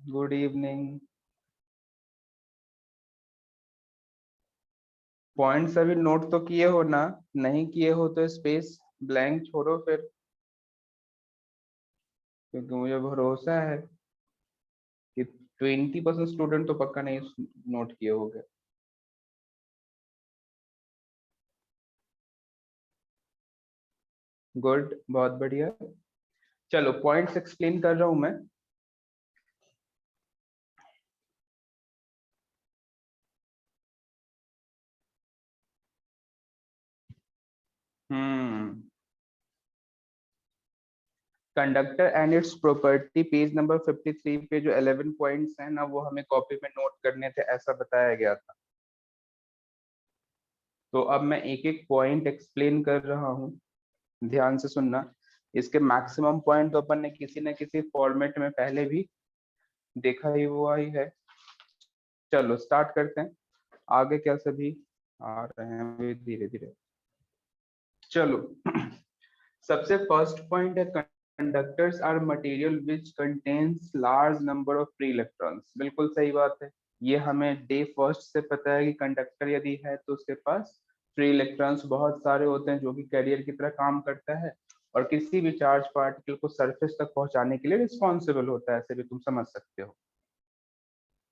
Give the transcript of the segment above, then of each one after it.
Good evening. Points अभी note तो किए हो ना? नहीं किए हो तो स्पेस ब्लैंक छोड़ो फिर, क्योंकि मुझे भरोसा है कि 20% स्टूडेंट तो पक्का नहीं नोट किए होंगे। गुड, बहुत बढ़िया। चलो पॉइंट्स एक्सप्लेन कर रहा हूं मैं। Hmm conductor and its property, page number 53 पे जो 11 पॉइंट्स हैं ना, वो हमें कॉपी में नोट करने थे, ऐसा बताया गया था। तो अब मैं एक एक पॉइंट एक्सप्लेन कर रहा हूँ, ध्यान से सुनना। इसके मैक्सिमम पॉइंट तो अपन ने किसी न किसी फॉर्मेट में पहले भी देखा ही हुआ ही है। चलो स्टार्ट करते हैं। आगे क्या सभी आ रहे हैं धीरे धीरे। चलो सबसे फर्स्ट पॉइंट है, conductors are material which contains large number of free electrons. बिल्कुल सही बात है। ये हमें डे फर्स्ट से पता है कि कंडक्टर यदि है तो उसके पास फ्री इलेक्ट्रॉन्स बहुत सारे होते हैं, जो कि कैरियर की तरह काम करता है और किसी भी चार्ज पार्टिकल को सरफेस तक पहुंचाने के लिए रिस्पॉन्सिबल होता है। ऐसे भी तुम समझ सकते हो।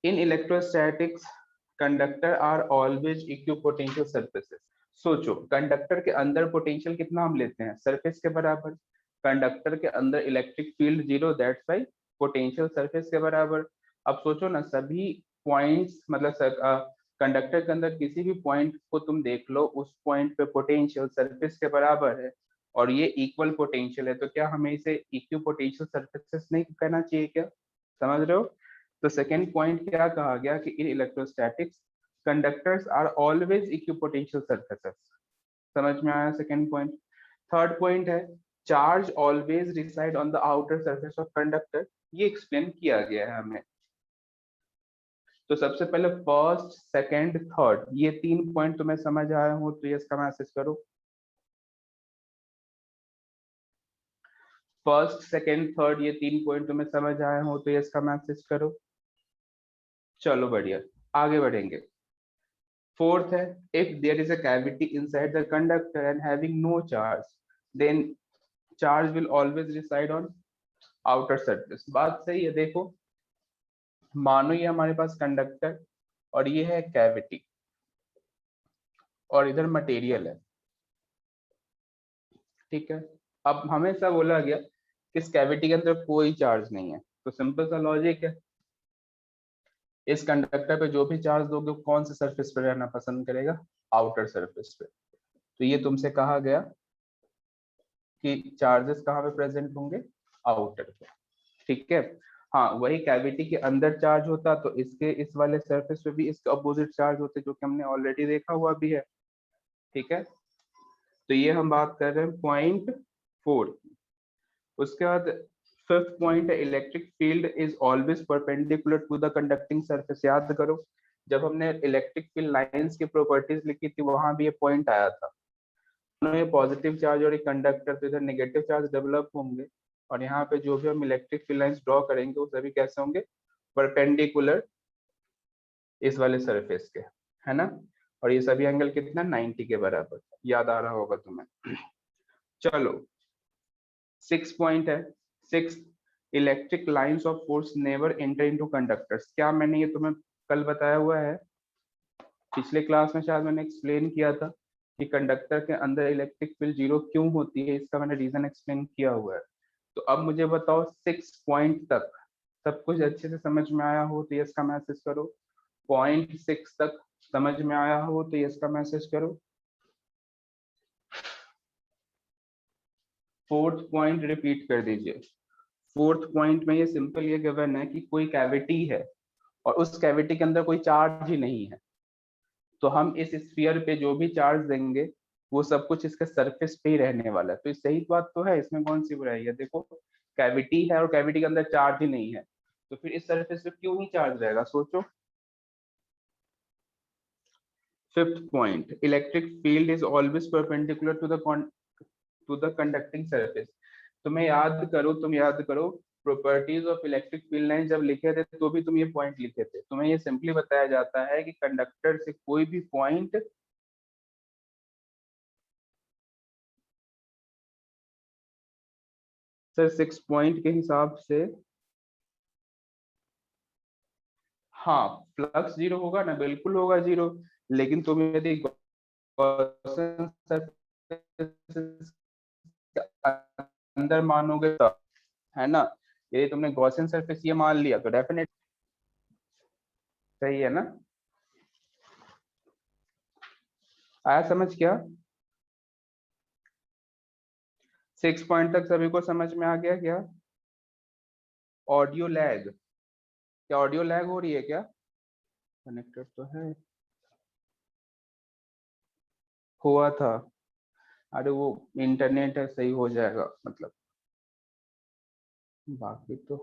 In electrostatics conductor are always equipotential surfaces. सोचो, कंडक्टर के अंदर पोटेंशियल कितना हम लेते हैं? सरफेस के बराबर। कंडक्टर के अंदर electric field zero, that's why potential surface के बराबर। अब सोचो ना, सभी पॉइंट्स मतलब कंडक्टर के अंदर किसी भी पॉइंट को तुम देख लो, उस पॉइंट पे पोटेंशियल सरफेस के बराबर है और ये इक्वल पोटेंशियल है, तो क्या हमें इसे इक्वी पोटेंशियल सरफेसेस नहीं कहना चाहिए क्या? समझ रहे हो? तो सेकेंड पॉइंट क्या कहा गया कि in electrostatics conductors are always equipotential surfaces. समझ में आया सेकेंड पॉइंट? थर्ड पॉइंट है, charge always reside on the outer surface of conductor. ये एक्सप्लेन किया गया है हमें। तो सबसे पहले फर्स्ट सेकेंड थर्ड, ये तीन पॉइंट तुम्हें समझ आया हो तो यस का मैसेज करो। फर्स्ट सेकेंड थर्ड, ये तीन पॉइंट तुम्हें समझ आए हो तो यस का मैसेज करो। चलो बढ़िया, आगे बढ़ेंगे। फोर्थ है, if there is a cavity inside the conductor and having no charge, then charge will always reside on outer surface. बात सही है। देखो, मानो ये हमारे पास कंडक्टर और ये है कैविटी और इधर मटेरियल है, ठीक है। अब हमेशा बोला गया कि इस कैविटी के अंदर कोई चार्ज नहीं है, तो सिंपल सा लॉजिक है, इस कंडक्टर पे जो भी चार्ज दोगे कौन से सरफेस पे रहना पसंद करेगा? आउटर सरफेस पे। तो ये तुमसे कहा गया कि चार्जेस कहाँ पे प्रेजेंट होंगे? आउटर पे, ठीक है। हाँ, वही कैविटी के अंदर चार्ज होता तो इसके इस वाले सरफेस पे भी इसके अपोजिट चार्ज होते, जो कि हमने ऑलरेडी देखा हुआ भी है, ठीक है। तो ये हम बात कर रहे हैं पॉइंट फोर। उसके बाद फिफ्थ पॉइंट है, electric field is always perpendicular to the conducting surface. याद करो, जब हमने इलेक्ट्रिक फील्ड लाइंस की प्रॉपर्टीज लिखी थी, वहां भी ये पॉइंट आया था। ये पॉजिटिव चार्ज और एक कंडक्टर, तो इधर नेगेटिव चार्ज डेवलप होंगे और यहाँ पे जो भी हम इलेक्ट्रिक फील्ड लाइंस ड्रॉ करेंगे वो सभी कैसे होंगे? परपेंडिकुलर इस वाले सरफेस के, है ना। और ये सभी एंगल कितना? 90 के बराबर। याद आ रहा होगा तुम्हें। चलो सिक्स पॉइंट है। Six, electric lines of force never enter into conductors. क्या मैंने ये तुम्हें कल बताया हुआ है? पिछले क्लास में शायद मैंने एक्सप्लेन किया था कि कंडक्टर के अंदर इलेक्ट्रिक फील्ड जीरो क्यों होती है, इसका मैंने रीजन एक्सप्लेन किया हुआ है। तो अब मुझे बताओ, सिक्स पॉइंट तक सब कुछ अच्छे से समझ में आया हो तो यस का मैसेज करो। पॉइंट सिक्स तक समझ में आया हो तो यस का मैसेज करो। फोर्थ पॉइंट रिपीट कर दीजिए। फोर्थ पॉइंट में ये सिंपल ये गिवन है कि कोई कैविटी है और उस कैविटी के अंदर कोई चार्ज ही नहीं है, तो हम इस स्फीयर पे जो भी चार्ज देंगे वो सब कुछ इसके सरफेस पे ही रहने वाला है। तो सही बात तो है, इसमें कौन सी बुराई है? देखो, कैविटी है और कैविटी के अंदर चार्ज ही नहीं है, तो फिर इस सरफेस पे क्यों ही चार्ज रहेगा? सोचो। Fifth point, electric field is always perpendicular to the conducting surface. तुम्हें याद करो, तुम याद करो, properties of electric field line जब लिखे थे तो भी तुम ये पॉइंट लिखे थे। तुम्हें ये सिंपली बताया जाता है कि कंडक्टर से कोई भी पॉइंट सर 6 पॉइंट के हिसाब से, हाँ फ्लक्स जीरो होगा ना, बिल्कुल होगा जीरो। लेकिन तुम यदि गॉसियन सरफेस के अंदर मानोगे तो, है ना, यदि तुमने गॉसियन सरफेस ये मान लिया तो डेफिनेट सही है ना। आया समझ क्या? 6 पॉइंट तक सभी को समझ में आ गया क्या? ऑडियो लैग, क्या ऑडियो लैग हो रही है क्या? कनेक्टेड तो है, हुआ था। अरे वो इंटरनेट है, सही हो जाएगा, मतलब बाकी तो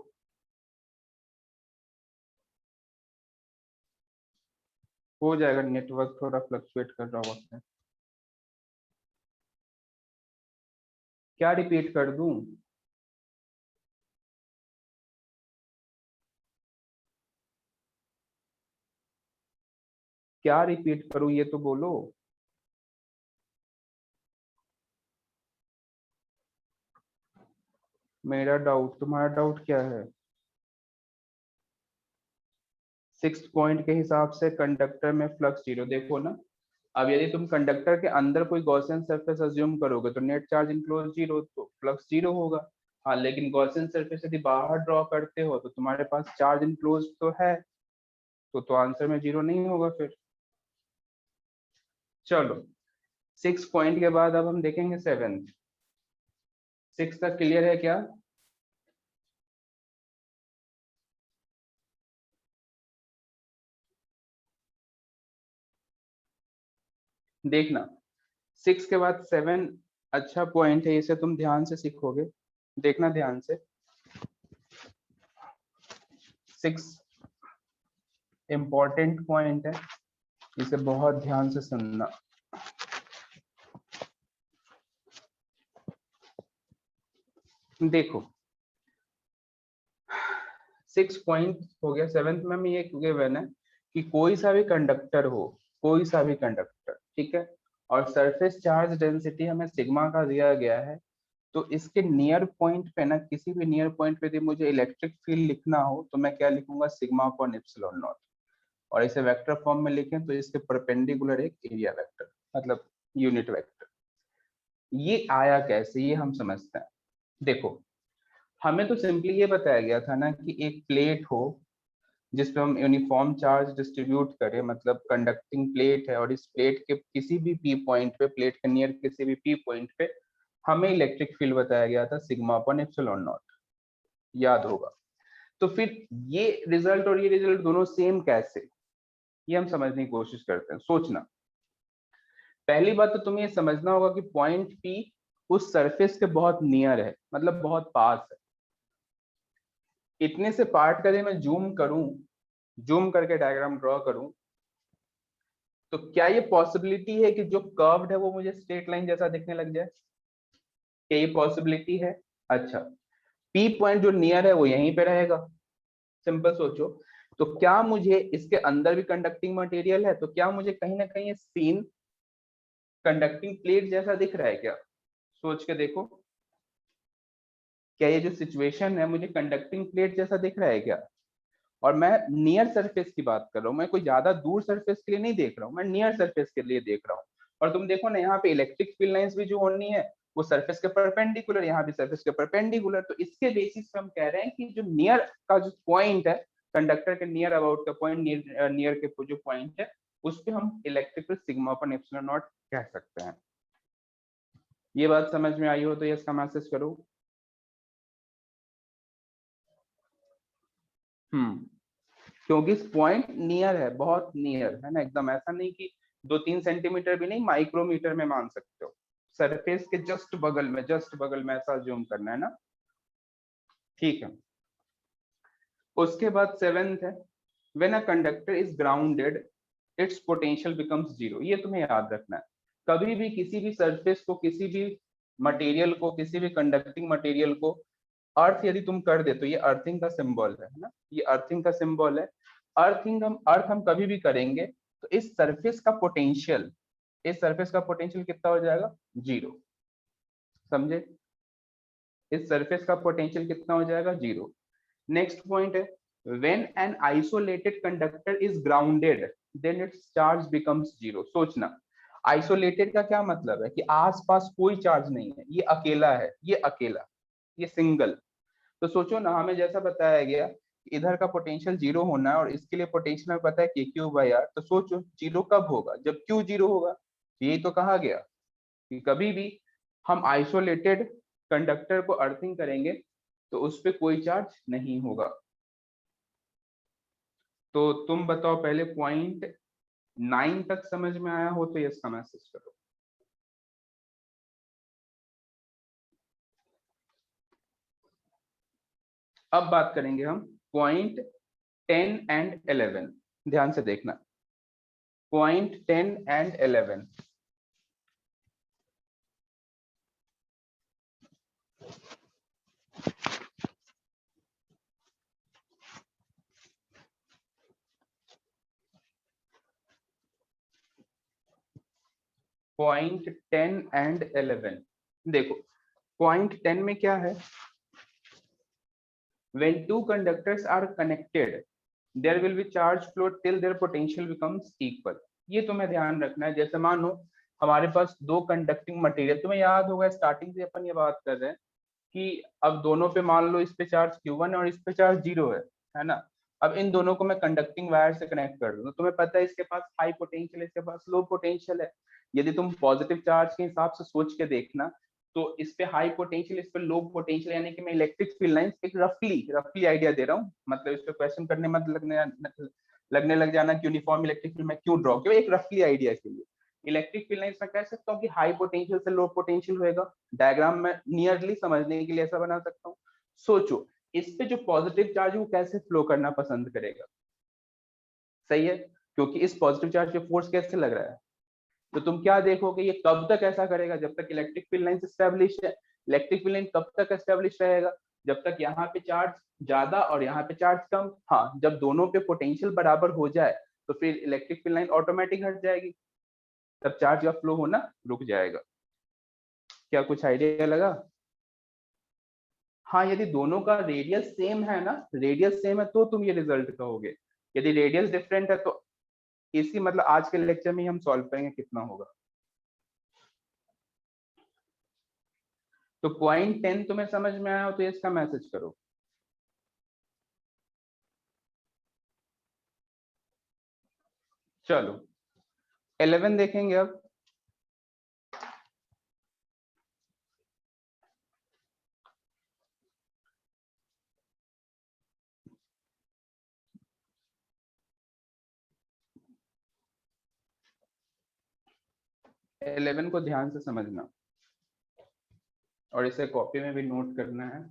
हो जाएगा, नेटवर्क थोड़ा फ्लक्चुएट कर रहा होता है। क्या रिपीट कर दूं? क्या रिपीट करूं ये तो बोलो। मेरा डाउट, तुम्हारा डाउट क्या है? 6 पॉइंट के हिसाब से कंडक्टर में फ्लक्स जीरो, देखो ना। अब यदि तुम कंडक्टर के अंदर कोई गॉसियन सरफेस अज्यूम करोगे तो नेट चार्ज इनक्लोज जीरो, तो फ्लक्स जीरो होगा। हाँ लेकिन गॉसियन सरफेस यदि बाहर ड्रॉ करते हो तो तुम्हारे पास चार्ज इनक्लोज तो है, तो आंसर में जीरो नहीं होगा फिर। चलो 6 पॉइंट के बाद अब हम देखेंगे 7th। 6 तक क्लियर है क्या? देखना 6 के बाद 7 अच्छा पॉइंट है, इसे तुम ध्यान से सीखोगे। देखना ध्यान से, 6 इंपॉर्टेंट पॉइंट है, इसे बहुत ध्यान से सुनना। देखो 6 पॉइंट हो गया, 7th में ये गिवन है कि कोई सा भी कंडक्टर हो, कोई सा भी कंडक्टर, ठीक है, और सरफेस चार्ज डेंसिटी हमें सिग्मा का दिया गया है, तो इसके नियर पॉइंट पे ना, किसी भी नियर पॉइंट पे यदि मुझे इलेक्ट्रिक फील्ड लिखना हो तो मैं क्या लिखूंगा, सिग्मा अपॉन एप्सिलॉन नॉट। और इसे वेक्टर फॉर्म में लिखें तो इसके परपेंडिकुलर एक एरिया वेक्टर, मतलब यूनिट वेक्टर। ये आया कैसे ये हम समझते हैं। देखो हमें तो सिंपली ये बताया गया था ना कि एक प्लेट हो जिसपे हम यूनिफॉर्म चार्ज डिस्ट्रीब्यूट करें, मतलब कंडक्टिंग प्लेट है, और इस प्लेट के किसी भी पी पॉइंट पे, प्लेट के नियर किसी भी पी पॉइंट पे हमें इलेक्ट्रिक फील्ड बताया गया था सिग्मा अपॉन एप्सिलॉन नॉट, याद होगा। तो फिर ये रिजल्ट और ये रिजल्ट दोनों सेम कैसे, ये हम समझने की कोशिश करते हैं। सोचना, पहली बात तो तुम्हें ये समझना होगा कि पॉइंट पी उस सरफेस के बहुत नियर है, मतलब बहुत पास है। इतने से पार्ट का यदि मैं जूम करूं, जूम करके डायग्राम ड्रॉ करूं, तो क्या ये पॉसिबिलिटी है कि जो कर्व्ड है वो मुझे स्ट्रेट लाइन जैसा दिखने लग जाए? क्या ये पॉसिबिलिटी है? अच्छा, पी पॉइंट जो नियर है वो यहीं पे रहेगा, सिंपल सोचो। तो क्या मुझे इसके अंदर भी कंडक्टिंग मटेरियल है, तो क्या मुझे कहीं ना कहीं सीन कंडक्टिंग प्लेट जैसा दिख रहा है क्या? सोच के देखो, क्या ये जो सिचुएशन है मुझे कंडक्टिंग प्लेट जैसा दिख रहा है क्या? और मैं नियर सरफेस की बात कर रहा हूँ, मैं कोई ज्यादा दूर सरफेस के लिए नहीं देख रहा हूँ, मैं नियर सरफेस के लिए देख रहा हूँ। और तुम देखो ना, यहाँ पे इलेक्ट्रिक फील्ड लाइंस भी जो होनी है वो सरफेस के परपेंडिकुलर, यहाँ भी सरफेस के परपेंडिकुलर। तो इसके बेसिस पे हम कह रहे हैं कि जो नियर का जो पॉइंट है, कंडक्टर के नियर अबाउट का पॉइंट, नियर के जो पॉइंट है, उस पे हम electrical sigma upon epsilon not कह सकते हैं। ये बात समझ में आई हो तो यस का मैसेज करो। क्योंकि पॉइंट नियर है, बहुत नियर है ना, एकदम ऐसा नहीं कि 2-3 सेंटीमीटर भी नहीं, माइक्रोमीटर में मान सकते हो, सरफेस के जस्ट बगल में, जस्ट बगल में, ऐसा जूम करना है ना। ठीक है, उसके बाद 7th है, when a conductor is grounded it's potential becomes zero. ये तुम्हें याद रखना है, कभी भी किसी भी सरफेस को, किसी भी मटेरियल को, किसी भी कंडक्टिंग मटेरियल को अर्थ यदि तुम कर दे तो ये अर्थिंग का सिंबल है ना, ये अर्थिंग का सिंबल है। अर्थ हम कभी भी करेंगे तो इस सरफेस का पोटेंशियल, इस सरफेस का पोटेंशियल कितना हो जाएगा, 0। समझे, इस सरफेस का पोटेंशियल कितना हो जाएगा, 0। नेक्स्ट पॉइंट है, when an isolated conductor is grounded then its charge becomes 0। सोचना, आइसोलेटेड का क्या मतलब है कि आसपास कोई चार्ज नहीं है, ये अकेला है, ये अकेला, ये सिंगल। तो सोचो ना, हमें जैसा बताया गया इधर का पोटेंशियल 0 होना है और इसके लिए पोटेंशियल हमें पता है के क्यू बाई आर। तो सोचो 0 कब होगा, जब क्यू 0 होगा। यही तो कहा गया कि कभी भी हम आइसोलेटेड कंडक्टर को अर्थिंग करेंगे तो उस पर कोई चार्ज नहीं होगा। तो तुम बताओ, पहले पॉइंट 9 तक समझ में आया हो तो यस का मैसेज करो। अब बात करेंगे हम पॉइंट 10 एंड 11। ध्यान से देखना, पॉइंट 10 एंड 11। पॉइंट 10 एंड 11 देखो, पॉइंट 10 में क्या है, when two conductors are connected there will be charge flow till their potential becomes equal। ये तुम्हें ध्यान रखना है। जैसे मानो हमारे पास दो कंडक्टिंग मटेरियल, तुम्हें याद होगा स्टार्टिंग से अपन ये बात कर रहे हैं कि अब दोनों पे मान लो इस पे चार्ज Q1 और इस पे चार्ज 0 है ना। अब इन दोनों को मैं कंडक्टिंग वायर से कनेक्ट कर दूं तो तुम्हें पता है इसके पास हाई पोटेंशियल है, इसके पास लो पोटेंशियल है। यदि तुम पॉजिटिव चार्ज के हिसाब से सोच के देखना तो इस पे हाई पोटेंशियल, इस पे लो पोटेंशियल, यानी कि मैं इलेक्ट्रिक फील्ड लाइंस एक रफली आइडिया दे रहा हूँ, मतलब इस पे क्वेश्चन करने मत लगने लग जाना कि यूनिफॉर्म इलेक्ट्रिक फील्ड मैं क्यों ड्रॉ किया, एक रफली आइडिया के लिए। इलेक्ट्रिक फील्ड लाइंस में कह सकता हूँ कि हाई पोटेंशियल से लो पोटेंशियल होएगा। डायग्राम में नियरली समझने के लिए ऐसा बना सकता हूँ। सोचो इस पे जो पॉजिटिव चार्ज है वो कैसे फ्लो करना पसंद करेगा, सही है, क्योंकि इस पॉजिटिव चार्ज पे फोर्स कैसे लग रहा है। तो तुम क्या देखोगे, ये कब तक ऐसा करेगा, जब तक इलेक्ट्रिक फील्ड लाइन एस्टेब्लिश है। इलेक्ट्रिक फील्ड लाइन कब तक एस्टेब्लिश रहेगा, जब तक यहाँ पे चार्ज ज्यादा और यहाँ पे चार्ज कम। हाँ, जब दोनों पे पोटेंशियल बराबर हो जाए तो फिर इलेक्ट्रिक फील्ड लाइन ऑटोमेटिक हट जाएगी, तब चार्ज का फ्लो होना रुक जाएगा। क्या कुछ आइडिया लगा। हाँ, यदि दोनों का रेडियस सेम है ना, रेडियस सेम है तो तुम ये रिजल्ट कहोगे। यदि रेडियस डिफरेंट है तो इसी मतलब आज के लेक्चर में हम सॉल्व करेंगे कितना होगा। तो पॉइंट 10 तुम्हें समझ में आया हो तो इसका मैसेज करो। चलो 11 देखेंगे अब। इलेवन को ध्यान से समझना और इसे कॉपी में भी नोट करना है।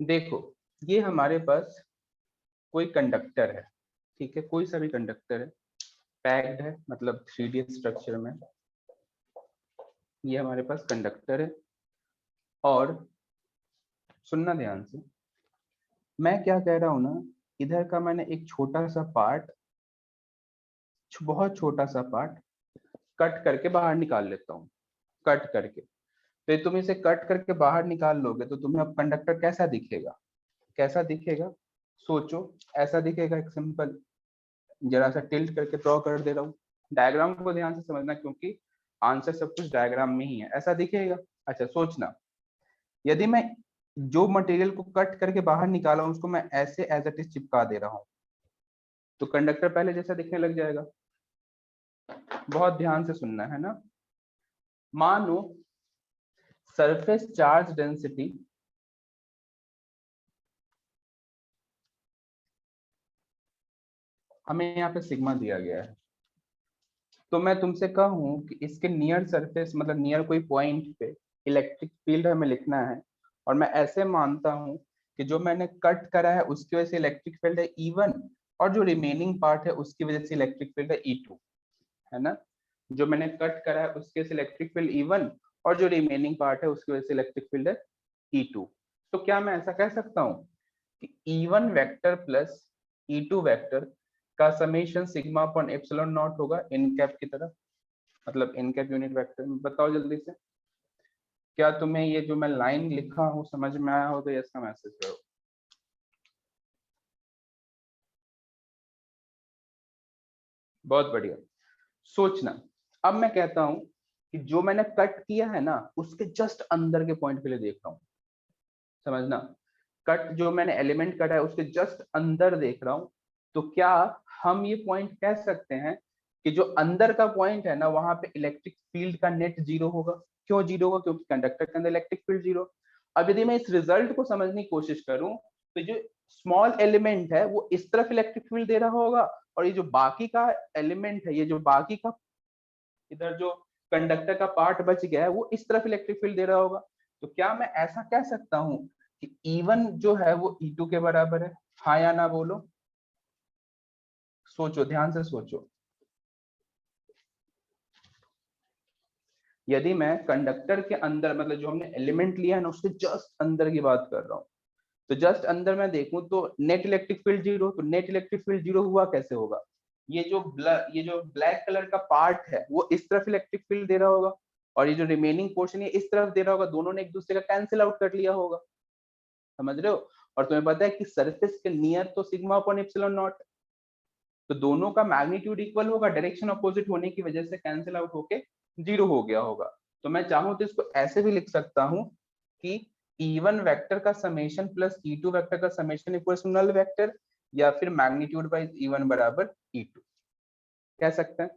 देखो, ये हमारे पास कोई कंडक्टर है, ठीक है, कोई सा भी कंडक्टर है, पैक्ड है, मतलब 3D स्ट्रक्चर में। ये हमारे पास कंडक्टर है और सुनना ध्यान से, मैं क्या कह रहा हूं ना, इधर का मैंने एक छोटा सा पार्ट, बहुत छोटा सा पार्ट कट करके बाहर निकाल लेता हूँ, कट करके। तो तुम इसे कट करके बाहर निकाल लोगे तो तुम्हें अब कंडक्टर कैसा दिखेगा, कैसा दिखेगा, सोचो। ऐसा दिखेगा, एक सिंपल, जरा सा टिल्ट करके ड्रॉ कर दे रहा हूँ। डायग्राम को ध्यान से समझना क्योंकि आंसर सब कुछ डायग्राम में ही है। ऐसा दिखेगा। अच्छा सोचना, यदि मैं जो मटेरियल को कट करके बाहर निकाला हूं उसको मैं ऐसे एज इट इज चिपका दे रहा हूं तो कंडक्टर पहले जैसा दिखने लग जाएगा। बहुत ध्यान से सुनना है ना। मानो सरफेस चार्ज डेंसिटी हमें यहाँ पे सिग्मा दिया गया है, तो मैं तुमसे कहूँ कि इसके नियर सरफेस, मतलब नियर कोई पॉइंट पे इलेक्ट्रिक फील्ड हमें लिखना है, और मैं ऐसे मानता हूँ कि जो मैंने कट करा है उसकी वजह से इलेक्ट्रिक फील्ड है E1, और जो रिमेनिंग पार्ट है उसकी वजह से इलेक्ट्रिक फील्ड है E2, है ना। जो मैंने कट करा है उसके से इलेक्ट्रिक फील्ड E1 और जो रिमेनिंग पार्ट है उसकी वजह से इलेक्ट्रिक फील्ड है E2। तो क्या मैं ऐसा कह सकता हूँ कि E1 vector plus E2 vector का summation sigma upon epsilon naught होगा इन कैप की तरह, मतलब इन कैप यूनिट वेक्टर। बताओ जल्दी से, क्या तुम्हें ये जो मैं लाइन लिखा हूँ समझ में आया हो तो यस का मैसेज करो। बहुत बढ़िया। सोचना, अब मैं कहता हूं कि जो मैंने कट किया है ना उसके जस्ट अंदर के पॉइंट के लिए देख रहा हूं, समझना। कट जो मैंने एलिमेंट कटा है उसके जस्ट अंदर देख रहा हूं, तो क्या हम ये पॉइंट कह सकते हैं कि जो अंदर का पॉइंट है ना वहां पे इलेक्ट्रिक फील्ड का नेट जीरो होगा। क्यों जीरो होगा? क्योंकि कंडक्टर के अंदर इलेक्ट्रिक फील्ड जीरो। अब यदि मैं इस रिजल्ट को समझने की कोशिश करूं तो जो स्मॉल एलिमेंट है वो इस तरफ इलेक्ट्रिक फील्ड दे रहा होगा, और ये जो बाकी का एलिमेंट है, ये जो बाकी का इधर जो कंडक्टर का पार्ट बच गया है वो इस तरफ इलेक्ट्रिक फील्ड दे रहा होगा। तो क्या मैं ऐसा कह सकता हूं कि E1 जो है वो E2 के बराबर है? हाँ या ना बोलो, सोचो, ध्यान से सोचो। यदि मैं कंडक्टर के अंदर, मतलब जो हमने एलिमेंट लिया है ना उसके जस्ट अंदर की बात कर रहा हूँ, तो जस्ट अंदर मैं देखूं तो नेट इलेक्ट्रिक फील्ड जीरो। तो नेट इलेक्ट्रिक फील्ड जीरो हुआ कैसे होगा? ये जो ब्लैक कलर का पार्ट है वो इस तरफ इलेक्ट्रिक फील्ड दे रहा होगा, और ये जो रिमेनिंग पोर्शन है इस तरफ दे रहा होगा, दोनों ने एक दूसरे का कैंसिल आउट कर लिया होगा, समझ रहे हो। और तुम्हें पता है कि सरफेस के नियर तो सिग्मा अपॉन एप्सिलॉन नॉट, तो दोनों का मैग्नीट्यूड इक्वल होगा, डायरेक्शन अपोजिट होने की वजह से कैंसिल आउट होके जीरो हो गया होगा। तो मैं चाहूं तो इसको ऐसे भी लिख सकता हूं कि E1 वेक्टर का समेशन प्लस E2 वेक्टर का summation equals to null vector, या फिर मैग्नीट्यूड बाय E1 बराबर E2 कह सकते हैं।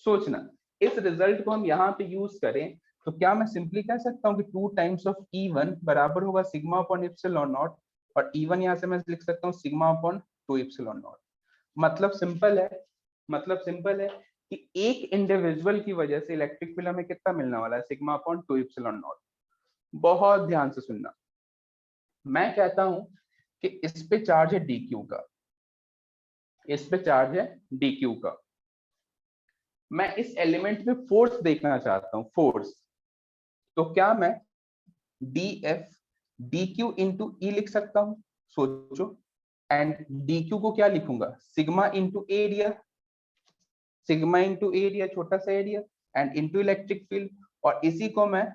सोचना, इस रिजल्ट को हम यहाँ पे यूज करें तो क्या मैं सिंपली कह सकता हूँ कि 2 टाइम्स ऑफ E1 बराबर होगा सिग्मा अपॉन एप्सिलॉन नॉट, और E1 यहाँ से मैं लिख सकता हूँ सिग्मा अपॉन 2 एप्सिलॉन नॉट। मतलब सिंपल है, मतलब सिंपल है कि एक इंडिविजुअल की वजह से इलेक्ट्रिक फील्ड हमें कितना मिलने वाला है? Sigma upon 2 epsilon not. बहुत ध्यान से सुनना, मैं कहता हूं कि इस पे चार्ज है dq का, इस पे चार्ज है dq का। मैं इस एलिमेंट पे फोर्स देखना चाहता हूं, फोर्स। तो क्या मैं df dq इंटू ई लिख सकता हूं? सोचो। एंड dq को क्या लिखूंगा? Sigma into area, sigma into area, छोटा सा area, and into electric field. और इसी को मैं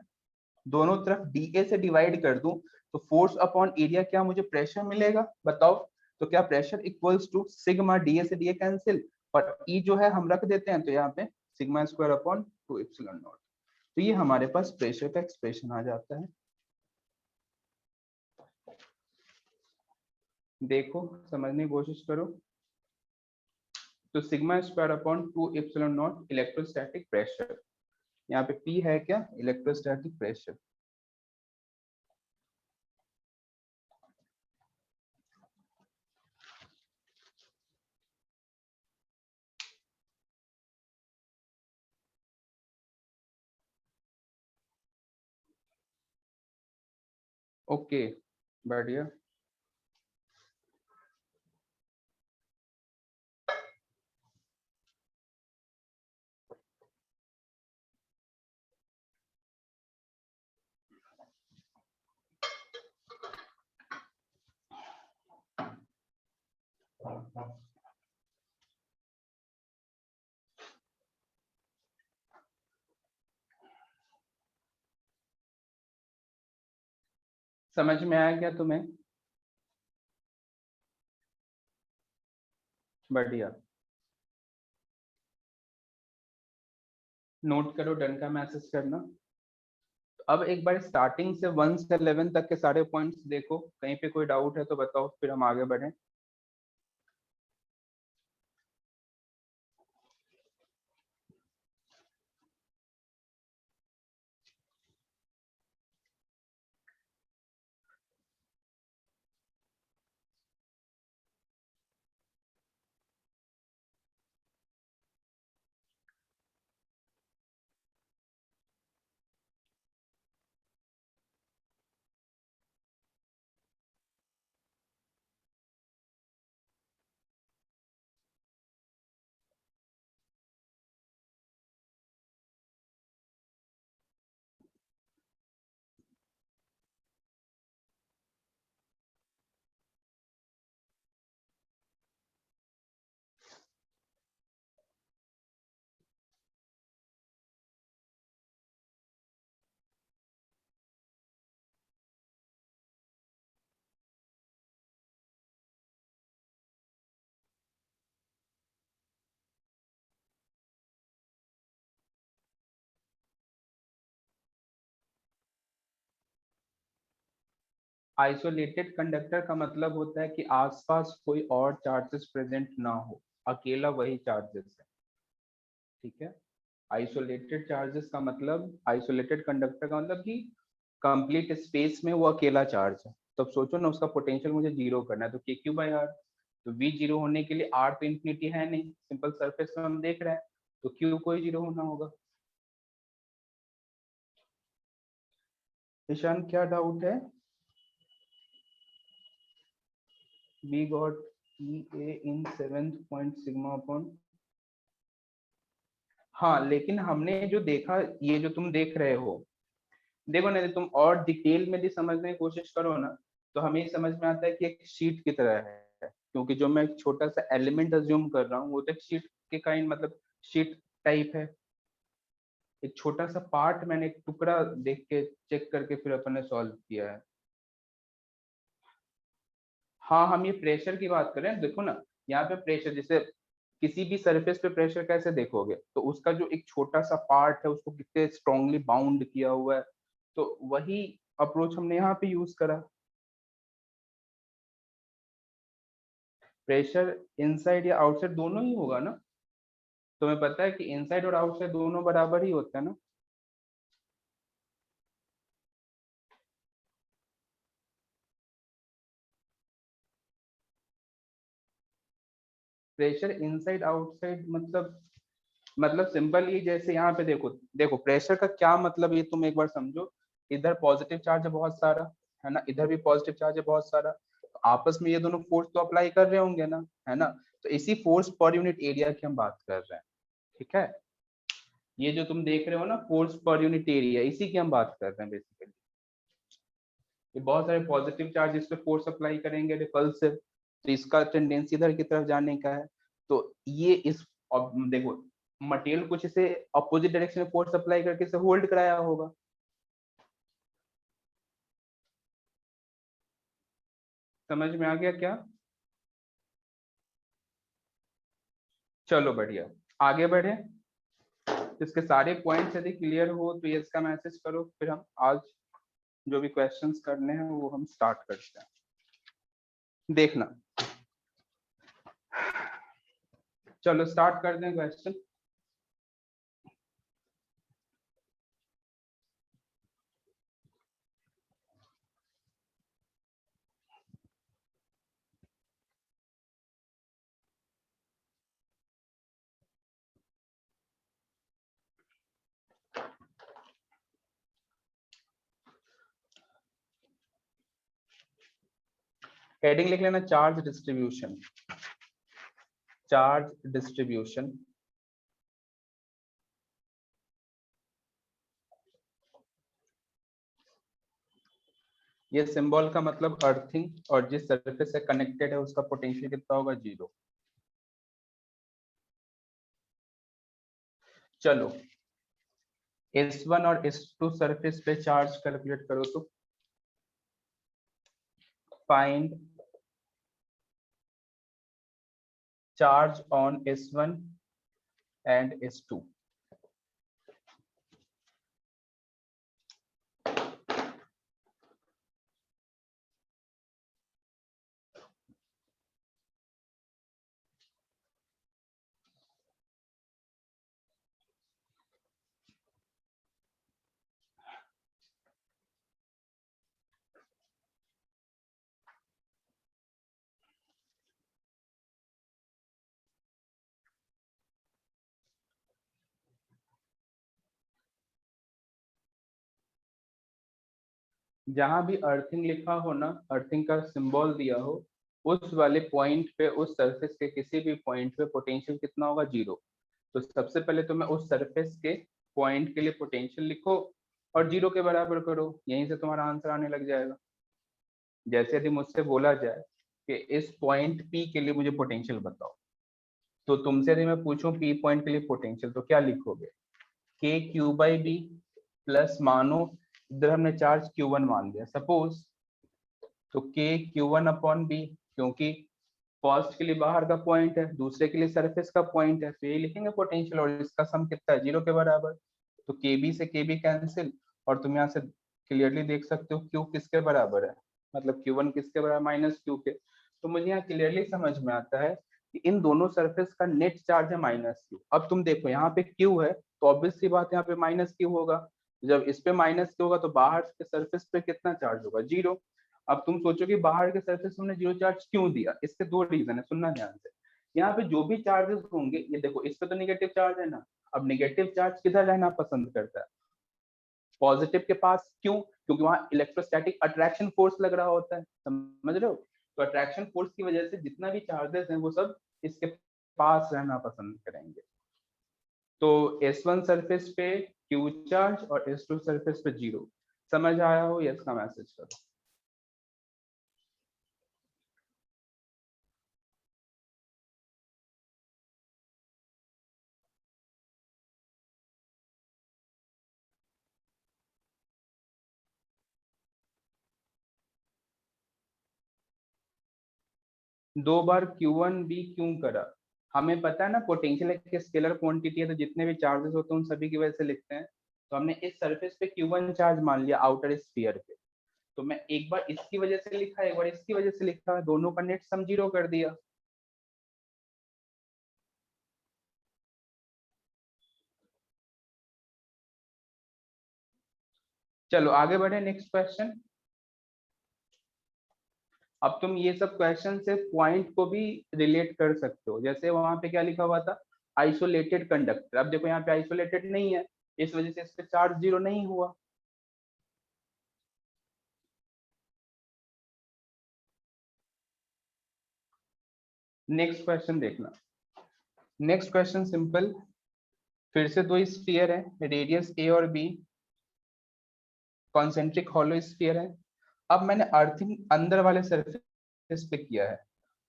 दोनों तरफ dA से डिवाइड कर दूं तो फोर्स अपॉन एरिया क्या मुझे प्रेशर मिलेगा? बताओ। तो क्या pressure equals to sigma, dA से dA कैंसिल, और E जो है हम रख देते हैं तो यहाँ पे sigma square upon 2 epsilon not. तो ये हमारे पास प्रेशर का एक्सप्रेशन आ जाता है। देखो, समझने की कोशिश करो। तो sigma square upon 2 epsilon not electrostatic pressure, यहाँ पे P है क्या? Electrostatic pressure. ओके, बढ़िया। समझ में आया क्या तुम्हें? बढ़िया। नोट करो, डन का मैसेज करना। तो अब एक बार स्टार्टिंग से 1 से 11 तक के सारे पॉइंट्स देखो, कहीं पे कोई डाउट है तो बताओ, फिर हम आगे बढ़ें। आइसोलेटेड कंडक्टर का मतलब होता है कि आसपास कोई और चार्जेस प्रेजेंट ना हो, अकेला वही चार्जेस है, ठीक है। आइसोलेटेड चार्जेस का मतलब, आइसोलेटेड कंडक्टर का मतलब कि कंप्लीट स्पेस में वो अकेला चार्ज है। तो अब सोचो ना, उसका पोटेंशियल मुझे जीरो करना है, तो के क्यू बाई आर। तो वी जीरो होने के लिए आर तो इन्फिनिटी है नहीं, सिंपल सरफेस में हम देख रहे हैं, तो क्यू को ही जीरो होना होगा। ईशान क्या डाउट है? We got E A in 7th point sigma upon. हाँ, लेकिन हमने जो देखा, ये जो तुम देख रहे हो, देखो ना, तुम और डिटेल में भी समझने की कोशिश करो ना, तो हमें ये समझ में आता है कि एक शीट की तरह है, क्योंकि जो मैं एक छोटा सा एलिमेंट अज्यूम कर रहा हूँ वो तो एक शीट के काइंड, मतलब शीट टाइप है। एक छोटा सा पार्ट मैंने एक टुकड़ा देख के चेक करके फिर अपन ने सॉल्व किया है। हाँ, हम ये प्रेशर की बात कर रहे हैं, देखो ना, यहाँ पे प्रेशर, जैसे किसी भी सरफेस पे प्रेशर कैसे देखोगे, तो उसका जो एक छोटा सा पार्ट है उसको कितने स्ट्रांगली बाउंड किया हुआ है, तो वही अप्रोच हमने यहाँ पे यूज करा। प्रेशर इनसाइड या आउटसाइड दोनों ही होगा ना, तुम्हें पता है कि इनसाइड और आउटसाइड दोनों बराबर ही होता है ना। प्रेशर इनसाइड आउटसाइड मतलब सिंपल ही, जैसे यहाँ पे देखो, देखो प्रेशर का क्या मतलब, ये तुम एक बार समझो। इधर पॉजिटिव चार्ज है बहुत सारा, है ना, इधर भी पॉजिटिव चार्ज है बहुत सारा, तो आपस में ये दोनों फोर्स तो अप्लाई कर रहे होंगे ना, है ना। तो इसी फोर्स पर यूनिट एरिया की हम बात कर रहे हैं, ठीक है। ये जो तुम देख रहे हो ना, फोर्स पर यूनिट एरिया, इसी की हम बात कर रहे हैं बेसिकली। ये बहुत सारे पॉजिटिव चार्ज इस पे फोर्स अप्लाई करेंगे रिपल्सिव, तो इसका टेंडेंसी इधर की तरफ जाने का है। तो ये इस, अब देखो, मटेरियल कुछ इसे अपोजिट डायरेक्शन में फोर्स अप्लाई करके इसे होल्ड कराया होगा। समझ में आ गया क्या? चलो बढ़िया, आगे बढ़े। इसके सारे पॉइंट्स यदि क्लियर हो तो ये इसका मैसेज करो, फिर हम आज जो भी क्वेश्चंस करने हैं वो हम स्टार्ट करते हैं। देखना, चलो स्टार्ट कर दें क्वेश्चन। हेडिंग लिख लेना, चार्ज डिस्ट्रीब्यूशन। Charge distribution. ये सिंबल का मतलब अर्थिंग, और जिस सरफेस से कनेक्टेड है उसका पोटेंशियल कितना होगा, जीरो। चलो, S1 और S2 सरफेस पे चार्ज कैलकुलेट करो, तो find charge on S1 and S2। जहां भी अर्थिंग लिखा हो ना, अर्थिंग का सिंबल दिया हो, उस वाले पॉइंट पे, उस सरफेस के किसी भी पॉइंट पे पोटेंशियल कितना होगा, जीरो। तो सबसे पहले तो मैं उस सरफेस के पॉइंट के लिए पोटेंशियल लिखो और जीरो के बराबर करो, यहीं से तुम्हारा आंसर आने लग जाएगा। जैसे यदि मुझसे बोला जाए कि इस पॉइंट पी के लिए मुझे पोटेंशियल बताओ, तो तुमसे यदि मैं पूछूं पी पॉइंट के लिए पोटेंशियल, तो क्या लिखोगे? के क्यू बाई बी प्लस, मानो इधर हमने चार्ज Q1 मान लिया सपोज, तो के Q1 अपॉन बी, क्योंकि फर्स्ट के लिए बाहर का पॉइंट है, दूसरे के लिए सरफेस का पॉइंट है, तो ये लिखेंगे पोटेंशियल, और इसका सम कितना है, जीरो के बराबर। तो के बी से के बी कैंसिल, और तुम यहाँ से क्लियरली देख सकते हो क्यू किसके बराबर है, मतलब Q1 किसके बराबर, माइनस Q के। तो मुझे यहाँ क्लियरली समझ में आता है कि इन दोनों सरफेस का नेट चार्ज है माइनस Q। अब तुम देखो यहाँ पे Q है तो ऑब्वियस सी बात यहाँ पे माइनस Q होगा, जब इस पे माइनस Q होगा तो बाहर के सरफेस पे कितना चार्ज होगा, जीरो। अब तुम सोचो कि बाहर के सरफेस हमने जीरो चार्ज क्यों दिया, इसके दो रीजन है, सुनना ध्यान से। यहाँ पे जो भी चार्जेस होंगे, ये देखो इस पे तो निगेटिव चार्ज है ना, अब निगेटिव चार्ज किधर रहना पसंद करता है, पॉजिटिव के पास। क्यों? क्योंकि वहां इलेक्ट्रोस्टैटिक अट्रैक्शन फोर्स लग रहा होता है, समझ रहे हो। तो अट्रैक्शन फोर्स की वजह से जितना भी चार्जेस हैं वो सब इसके पास रहना पसंद करेंगे। तो S1 सरफेस पे Q चार्ज और S2 सरफेस पे जीरो। समझ आया हो, यस का मैसेज करो। दो बार Q1 भी क्यों करा, हमें पता है ना पोटेंशियल एक स्केलर क्वांटिटी है, तो जितने भी चार्जेस होते हैं उन सभी की वजह से लिखते हैं। तो हमने इस सरफेस पे Q1 चार्ज मान लिया आउटर स्फीयर पे, तो मैं एक बार इसकी वजह से लिखा, एक बार इसकी वजह से लिखा, दोनों का नेट सम जीरो कर दिया। चलो आगे बढ़े, नेक्स्ट क्वेश्चन। अब तुम ये सब क्वेश्चन से पॉइंट को भी रिलेट कर सकते हो, जैसे वहां पे क्या लिखा हुआ था, आइसोलेटेड कंडक्टर। अब देखो यहाँ पे आइसोलेटेड नहीं है, इस वजह से इस पे चार्ज जीरो नहीं हुआ। नेक्स्ट क्वेश्चन देखना। नेक्स्ट क्वेश्चन सिंपल, फिर से दो स्फीयर है, रेडियस ए और बी, कॉन्सेंट्रिक हॉलो स्फीयर है। अब मैंने अर्थिंग अंदर वाले सरफेस पे किया है,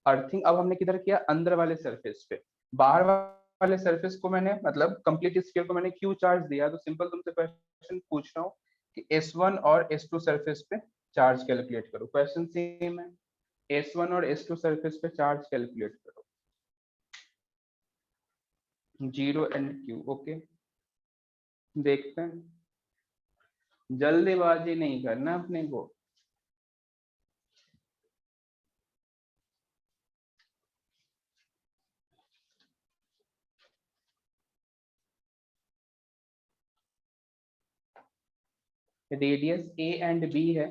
अर्थिंग अब हमने किधर किया, अंदर वाले सरफेस पे। बाहर वाले सरफेस को मैंने मतलब कंप्लीट स्फीयर को मैंने क्यू चार्ज दिया, तो सिंपल तुमसे क्वेश्चन पूछ रहा हूँ कि S1 और S2 सरफेस पे चार्ज कैलकुलेट करो। क्वेश्चन सेम है, S1 और S2 सरफेस पे चार्ज कैलकुलेट करो, जीरो एंड क्यू। ओके, देखते हैं, जल्दीबाजी नहीं करना अपने को। रेडियस ए एंड बी है,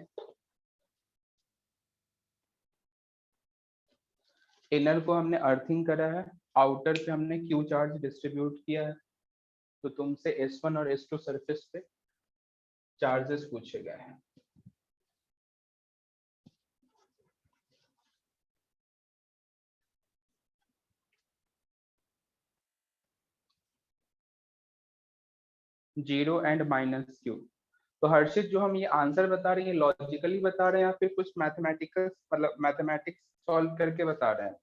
इनर को हमने अर्थिंग करा है, आउटर पे हमने क्यू चार्ज डिस्ट्रीब्यूट किया है। तो तुमसे S1 और S2 सरफेस पे चार्जेस पूछे गए हैं। Zero and minus Q. तो हर्षित जो हम ये आंसर बता रहे हैं लॉजिकली बता रहे हैं या फिर कुछ मैथमेटिकल मतलब मैथमेटिक्स सॉल्व करके बता रहे हैं,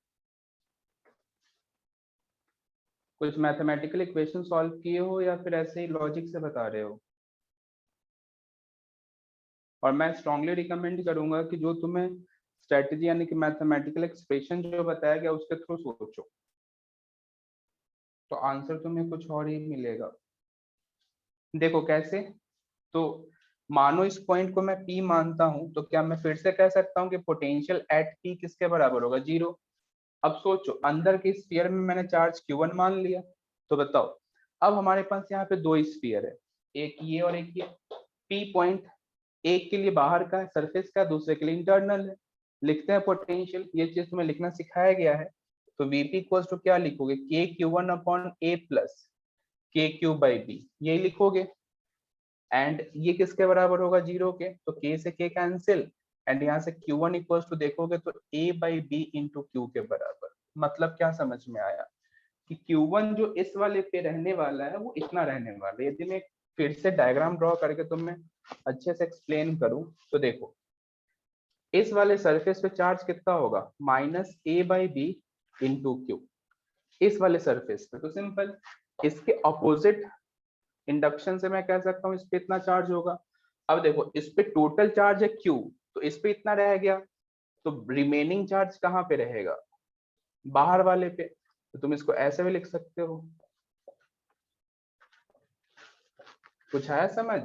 कुछ मैथमेटिकल इक्वेशन सॉल्व किए हो या फिर ऐसे ही लॉजिक से बता रहे हो। और मैं स्ट्रांगली रिकमेंड करूंगा कि जो तुम्हें स्ट्रेटजी यानी कि मैथमेटिकल एक्सप्रेशन जो बताया गया उसके थ्रू सोचो, तो आंसर तुम्हें कुछ और ही मिलेगा। देखो कैसे, तो मानो इस पॉइंट को मैं P मानता हूं, तो क्या मैं फिर से कह सकता हूं कि पोटेंशियल एट P किसके बराबर होगा, जीरो। अब सोचो अंदर के स्फीयर में मैंने चार्ज Q1 मान लिया, तो बताओ अब हमारे पास यहाँ पे दो स्फीयर है, एक ये और एक ये। P पॉइंट एक के लिए बाहर का है सरफेस का, दूसरे के लिए इंटरनल है। लिखते हैं पोटेंशियल, ये चीज तुम्हें लिखना सिखाया गया है। तो Vp इक्वल्स टू क्या लिखोगे, के Q1 अपॉन A प्लस के क्यू बाई बी, यही लिखोगे। एंड ये किसके बराबर होगा, जीरो के, तो k से k कैंसिल, एंड यहाँ से Q1 इक्वल्स टू देखोगे तो A by B into Q के बराबर। मतलब क्या समझ में आया कि Q1 जो इस वाले पे रहने वाला है वो इतना रहने वाला है। यदि मैं फिर से डायग्राम ड्रॉ करके तुम्हें अच्छे से एक्सप्लेन करूं, तो देखो इस वाले सरफेस पे चार्ज कितना होगा, minus A by B into Q, इस वाले सरफेस पे। तो सिंपल इसके ऑपोजिट इंडक्शन से मैं कह सकता हूँ इस पे इतना चार्ज होगा। अब देखो इस पे टोटल चार्ज है Q, तो इस पे इतना रह गया, तो रिमेनिंग चार्ज कहाँ पे रहेगा, बाहर वाले पे। तो तुम इसको ऐसे भी लिख सकते हो। कुछ आया समझ।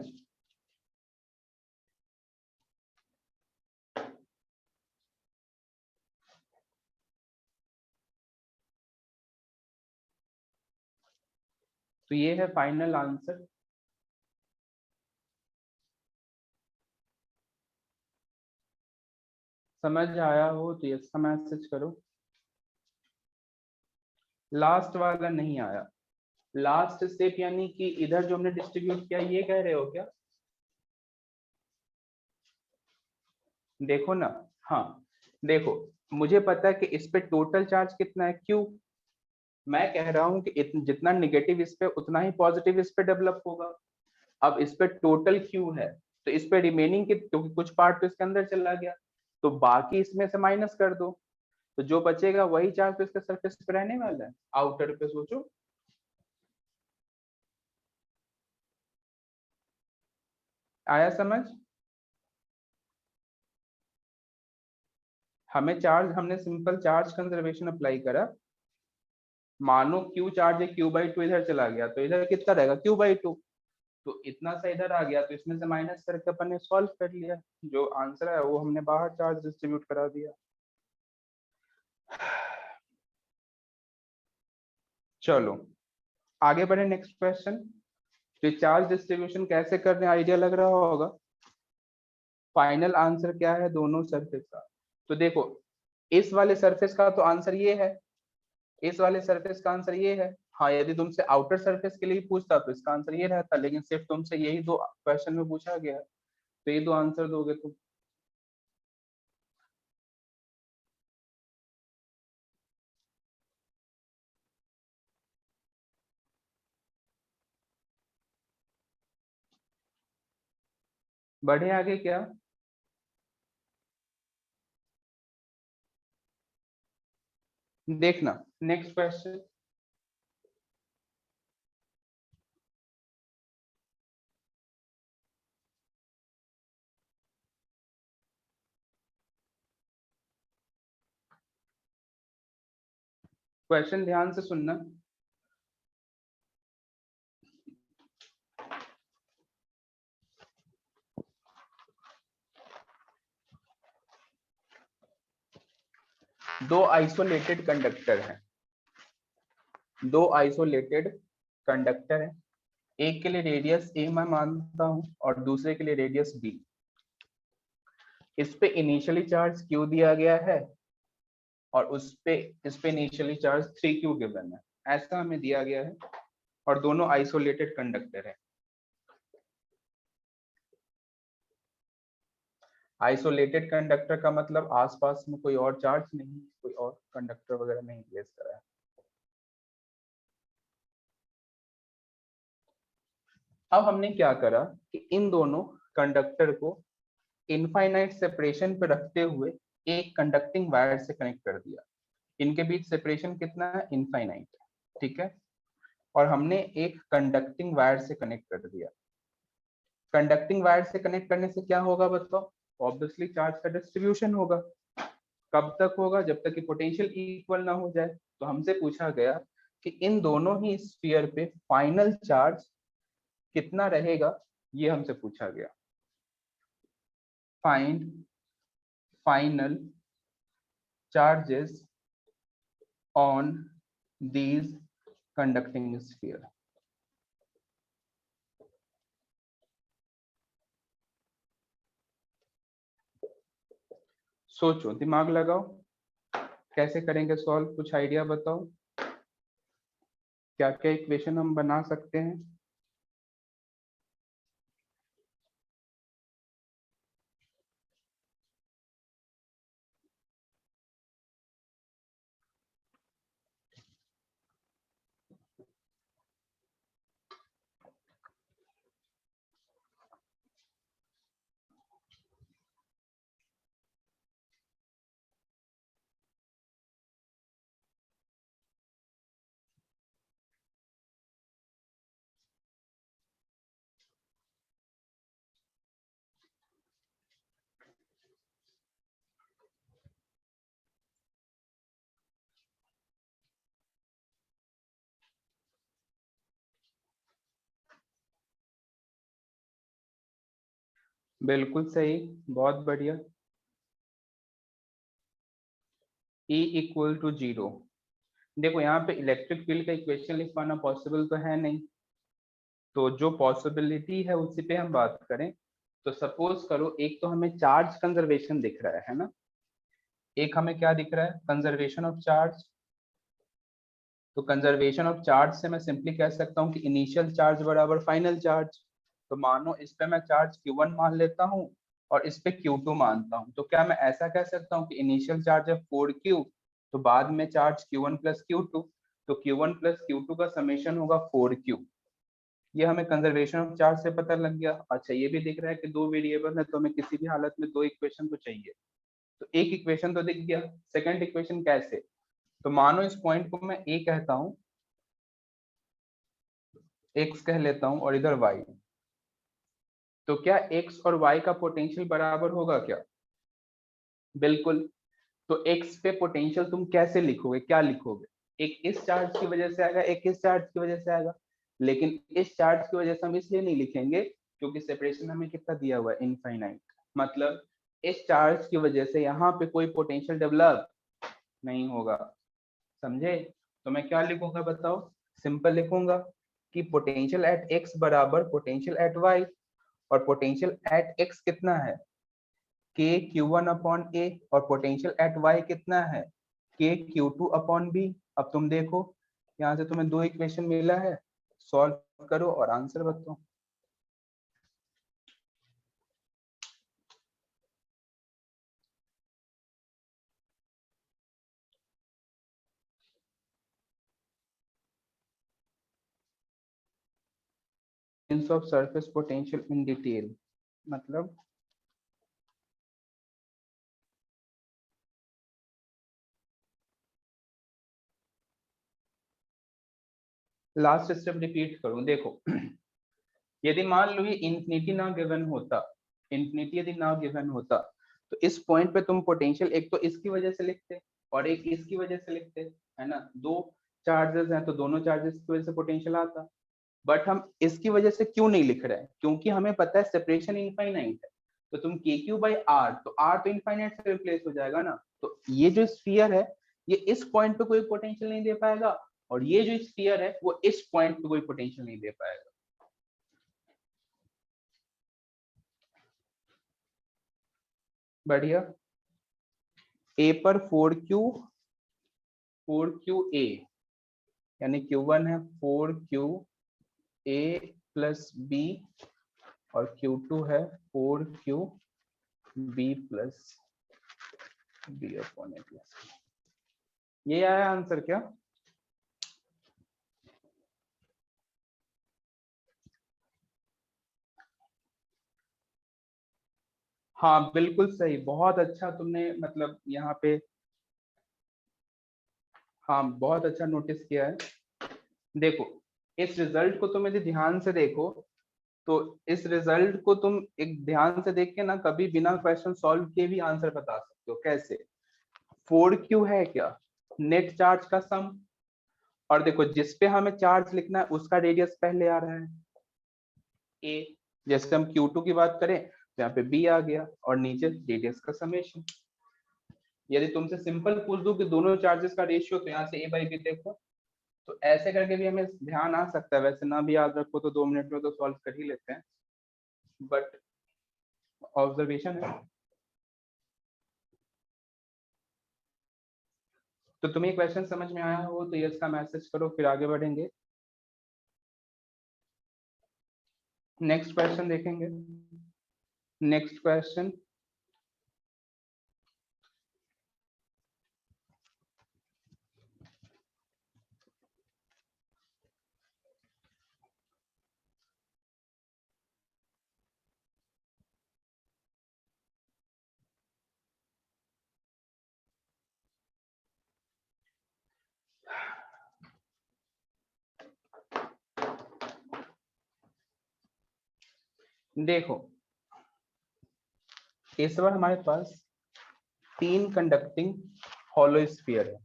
तो ये है फाइनल आंसर। समझ आया हो तो यस का मैसेज करो। लास्ट वाला नहीं आया। लास्ट स्टेप यानी कि इधर जो हमने डिस्ट्रीब्यूट किया, ये कह रहे हो क्या? देखो ना, हाँ देखो, मुझे पता है कि इस पे टोटल चार्ज कितना है, क्यू। मैं कह रहा हूँ कि जितना निगेटिव इस पे उतना ही पॉजिटिव इस पे डेवलप होगा। अब इस पे टोटल क्यू है, तो इस पे रिमेनिंग क्योंकि कुछ पार्ट तो इसके अंदर चला गया, तो बाकी इसमें से माइनस कर दो, तो जो बचेगा वही चार्ज तो इसके सरफेस पे रहने वाला है, आउटर पे। सोचो, आया समझ? हमें चार्ज, हमने सिंपल चार्ज कंजर्वेशन अप्लाई करा। मानो क्यू चार्ज है, क्यू/2 इधर चला गया, तो इधर कितना रहेगा, क्यू/2। तो इतना सा इधर आ गया, तो इसमें से माइनस करके अपन ने सॉल्व कर लिया। जो आंसर है वो हमने बाहर चार्ज डिस्ट्रीब्यूट करा दिया। चलो आगे बढ़े, नेक्स्ट क्वेश्चन। तो चार्ज डिस्ट्रीब्यूशन कैसे करने, आइडिया लग रहा होगा। फाइनल आंसर क्या है दोनों सरफेस का? तो देखो, इस वाले सरफेस का तो आंसर ये है, इस वाले सरफेस का आंसर ये है। हाँ, यदि तुमसे आउटर सरफेस के लिए पूछता तो इसका आंसर ये रहता, लेकिन सिर्फ तुमसे यही दो क्वेश्चन में पूछा गया है, तो ये दो आंसर दोगे तुम। बढ़े आगे क्या? देखना नेक्स्ट क्वेश्चन। क्वेश्चन ध्यान से सुनना। दो आइसोलेटेड कंडक्टर हैं, दो आइसोलेटेड कंडक्टर है। एक के लिए रेडियस ए मैं मानता हूं और दूसरे के लिए रेडियस बी। इस पे इनिशियली चार्ज क्यू दिया गया है और इस पे इनिशियली चार्ज 3Q गिवन है, ऐसा हमें दिया गया है। और दोनों आइसोलेटेड कंडक्टर है। आइसोलेटेड कंडक्टर का मतलब आसपास में कोई और चार्ज नहीं, कोई और कंडक्टर वगैरह नहीं प्लेस करा है। अब हमने क्या करा कि इन दोनों कंडक्टर को इनफाइनाइट सेपरेशन पे रखते हुए एक कंडक्टिंग वायर से कनेक्ट कर दिया। इनके बीच सेपरेशन कितना है, इनफाइनाइट, ठीक है। और हमने एक कंडक्टिंग वायर से कनेक्ट कर दिया। कंडक्टिंग वायर से कनेक्ट करने से क्या होगा बताओ? ऑब्वियसली चार्ज का डिस्ट्रीब्यूशन होगा। कब तक होगा? जब तक कि पोटेंशियल इक्वल ना हो जाए। तो हमसे पूछा गया कि इन दोनों ही स्फीयर पे फाइनल चार्ज कितना रहेगा, ये हमसे पूछा गया। Find final charges on these conducting sphere. सोचो, दिमाग लगाओ, कैसे करेंगे सॉल्व, कुछ आइडिया बताओ, क्या क्या इक्वेशन हम बना सकते हैं। बिल्कुल सही, बहुत बढ़िया। E equal to 0। देखो यहाँ पे इलेक्ट्रिक फील्ड का इक्वेशन लिख पाना पॉसिबल तो है नहीं, तो जो पॉसिबिलिटी है उसी पे हम बात करें तो सपोज करो एक तो हमें चार्ज कंजर्वेशन दिख रहा है ना, एक हमें क्या दिख रहा है, कंजर्वेशन ऑफ चार्ज। तो कंजर्वेशन ऑफ चार्ज से मैं सिंपली कह सकता हूँ कि इनिशियल चार्ज बराबर फाइनल चार्ज। तो मानो इस पे मैं चार्ज Q1 मान लेता हूँ और इस पे Q2 मानता हूँ, तो क्या मैं ऐसा कह सकता हूँ कि इनिशियल चार्ज है 4Q, तो बाद में चार्ज Q1 प्लस Q2, तो Q1 प्लस Q2 का समेशन होगा 4Q। ये हमें कंजर्वेशन ऑफ चार्ज से पता लग गया। अच्छा ये भी दिख रहा है कि दो वेरिएबल है तो हमें किसी भी हालत में दो इक्वेशन तो चाहिए, तो एक इक्वेशन तो दिख गया। सेकंड इक्वेशन कैसे, तो मानो इस पॉइंट को मैं ए कहता हूँ, एक्स कह लेता हूँ और इधर वाई, तो क्या एक्स और वाई का पोटेंशियल बराबर होगा क्या? बिल्कुल। तो एक्स पे पोटेंशियल तुम कैसे लिखोगे, क्या लिखोगे, एक इस चार्ज की वजह से आएगा, एक इस चार्ज की वजह से आएगा, लेकिन इस चार्ज की वजह से हम इसलिए नहीं लिखेंगे क्योंकि सेपरेशन हमें कितना दिया हुआ है, इनफाइनाइट। मतलब इस चार्ज की वजह से यहाँ पे कोई पोटेंशियल डेवलप नहीं होगा, समझे? तो मैं क्या लिखूंगा बताओ, सिंपल लिखूंगा कि पोटेंशियल एट एक्स बराबर पोटेंशियल एट वाई, और पोटेंशियल एट एक्स कितना है, के Q1 अपॉन ए, और पोटेंशियल एट वाई कितना है, के Q2 अपॉन बी। अब तुम देखो यहाँ से तुम्हें दो इक्वेशन मिला है, सॉल्व करो और आंसर बताओ। Of surface potential in detail मतलब लास्ट स्टेप रिपीट करूं, देखो यदि मान लो ये इंफिनिटी ना गिवन होता, इंफिनिटी यदि ना गिवन होता, तो इस पॉइंट पे तुम पोटेंशियल एक तो इसकी वजह से लिखते और एक इसकी वजह से लिखते, है ना, दो चार्जेस हैं तो दोनों चार्जेस की वजह से पोटेंशियल आता। बट हम इसकी वजह से क्यों नहीं लिख रहे हैं, क्योंकि हमें पता है सेपरेशन इनफाइनाइट है, तो तुम के क्यू बाई आर, तो आर तो इनफाइनाइट से रिप्लेस हो जाएगा ना, तो ये जो स्फीयर है ये इस पॉइंट पे कोई पोटेंशियल नहीं दे पाएगा, और ये जो स्फीयर है वो इस पॉइंट पे कोई पोटेंशियल नहीं दे पाएगा। बढ़िया। ए पर 4Q ए, यानी Q1 है 4Q ए प्लस बी, और Q2 है 4Q B plus B upon A plus. ये आया आंसर क्या? हाँ बिल्कुल सही, बहुत अच्छा तुमने मतलब यहाँ पे, हाँ बहुत अच्छा नोटिस किया है। देखो इस रिजल्ट को तुम यदि ध्यान से देखो, तो इस रिजल्ट को तुम एक ध्यान से देख के ना कभी बिना क्वेश्चन सॉल्व किए भी आंसर बता सकते हो। कैसे? 4Q है क्या, नेट चार्ज का सम, और देखो जिस पे हमें चार्ज लिखना है उसका रेडियस पहले आ रहा है ए, जैसे हम Q2 की बात करें तो यहाँ पे बी आ गया, और नीचे रेडियस का समेशन। यदि तुमसे सिंपल पूछ दूं कि दोनों चार्जेस का रेशियो, तो यहाँ से ए बाई बी देखो, तो ऐसे करके भी हमें ध्यान आ सकता है, वैसे ना भी याद रखो तो 2 मिनट में तो सॉल्व कर ही लेते हैं, बट ऑब्जर्वेशन है। तो तुम्हें क्वेश्चन समझ में आया हो तो यस का मैसेज करो, फिर आगे बढ़ेंगे। नेक्स्ट क्वेश्चन देखेंगे। नेक्स्ट क्वेश्चन, देखो इस बार हमारे पास 3 कंडक्टिंग हॉलो स्फीयर है,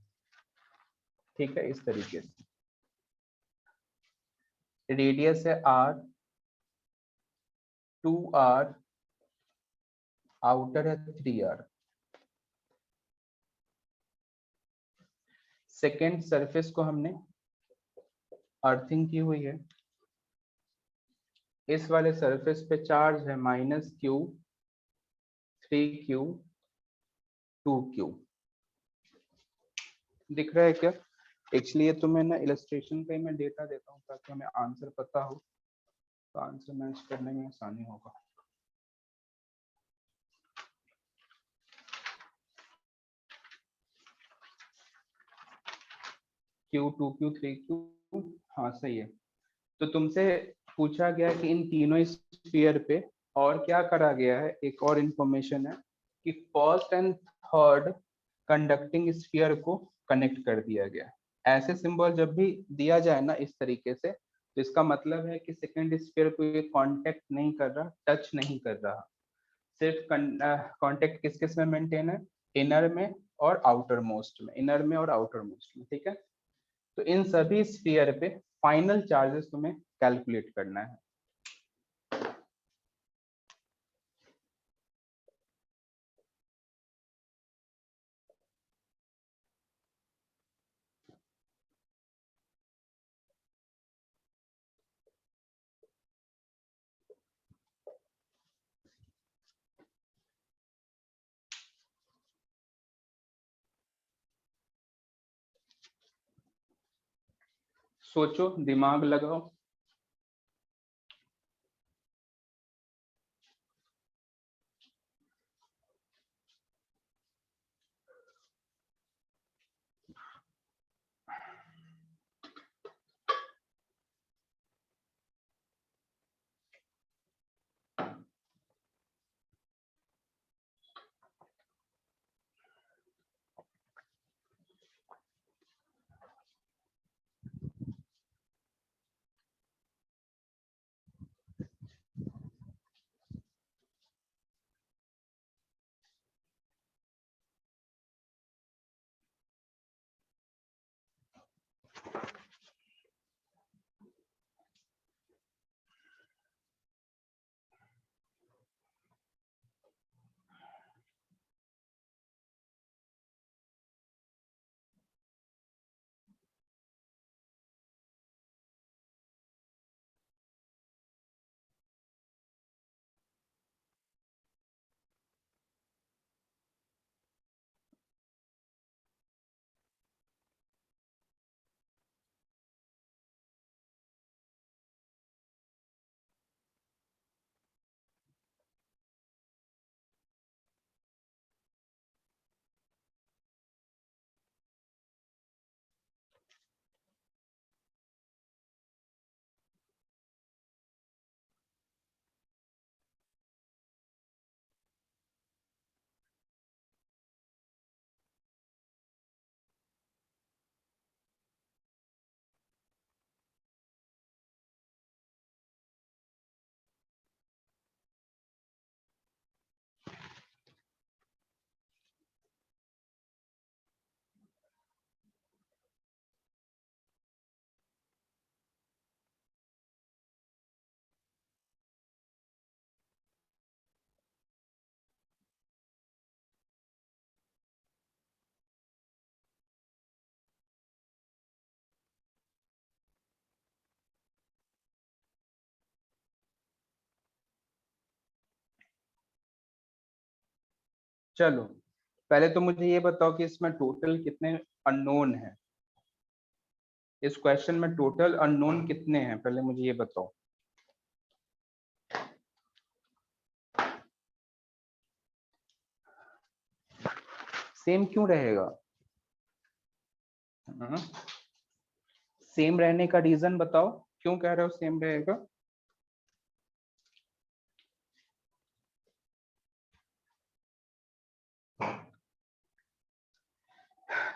ठीक है, इस तरीके से रेडियस है r, 2r, आउटर है 3r। सेकेंड सरफेस को हमने अर्थिंग की हुई है, इस वाले सरफेस पे चार्ज है -q, 3q, 2q। दिख रहा है क्या? एक्चुअली ये तो मैं ना इलस्ट्रेशन का ही मैं डेटा देता हूँ ताकि हमें आंसर पता हो, तो आंसर मैच करने में आसानी होगा। Q, 2q, 3q, हाँ सही है। तो तुमसे पूछा गया कि इन तीनों स्फीयर पे और क्या करा गया है, एक और इंफॉर्मेशन है कि first and third conducting sphere को कनेक्ट कर दिया गया है। ऐसे सिंबल जब भी दिया जाए ना इस तरीके से, तो इसका मतलब है कि सेकेंड स्फीयर को ये कांटेक्ट नहीं कर रहा, टच नहीं कर रहा। सिर्फ कांटेक्ट किस किस में मेंटेन है, इनर में और आउटर मोस्ट में, इनर में और आउटर मोस्ट में, ठीक है। तो इन सभी स्फीयर पे फाइनल चार्जेस तुम्हें कैलकुलेट करना है। सोचो, दिमाग लगाओ। चलो, पहले तो मुझे ये बताओ कि इसमें टोटल कितने अननोन हैं। इस क्वेश्चन में टोटल अननोन कितने हैं, पहले मुझे ये बताओ। सेम क्यों रहेगा? सेम रहने का रीजन बताओ, क्यों कह रहे हो सेम रहेगा?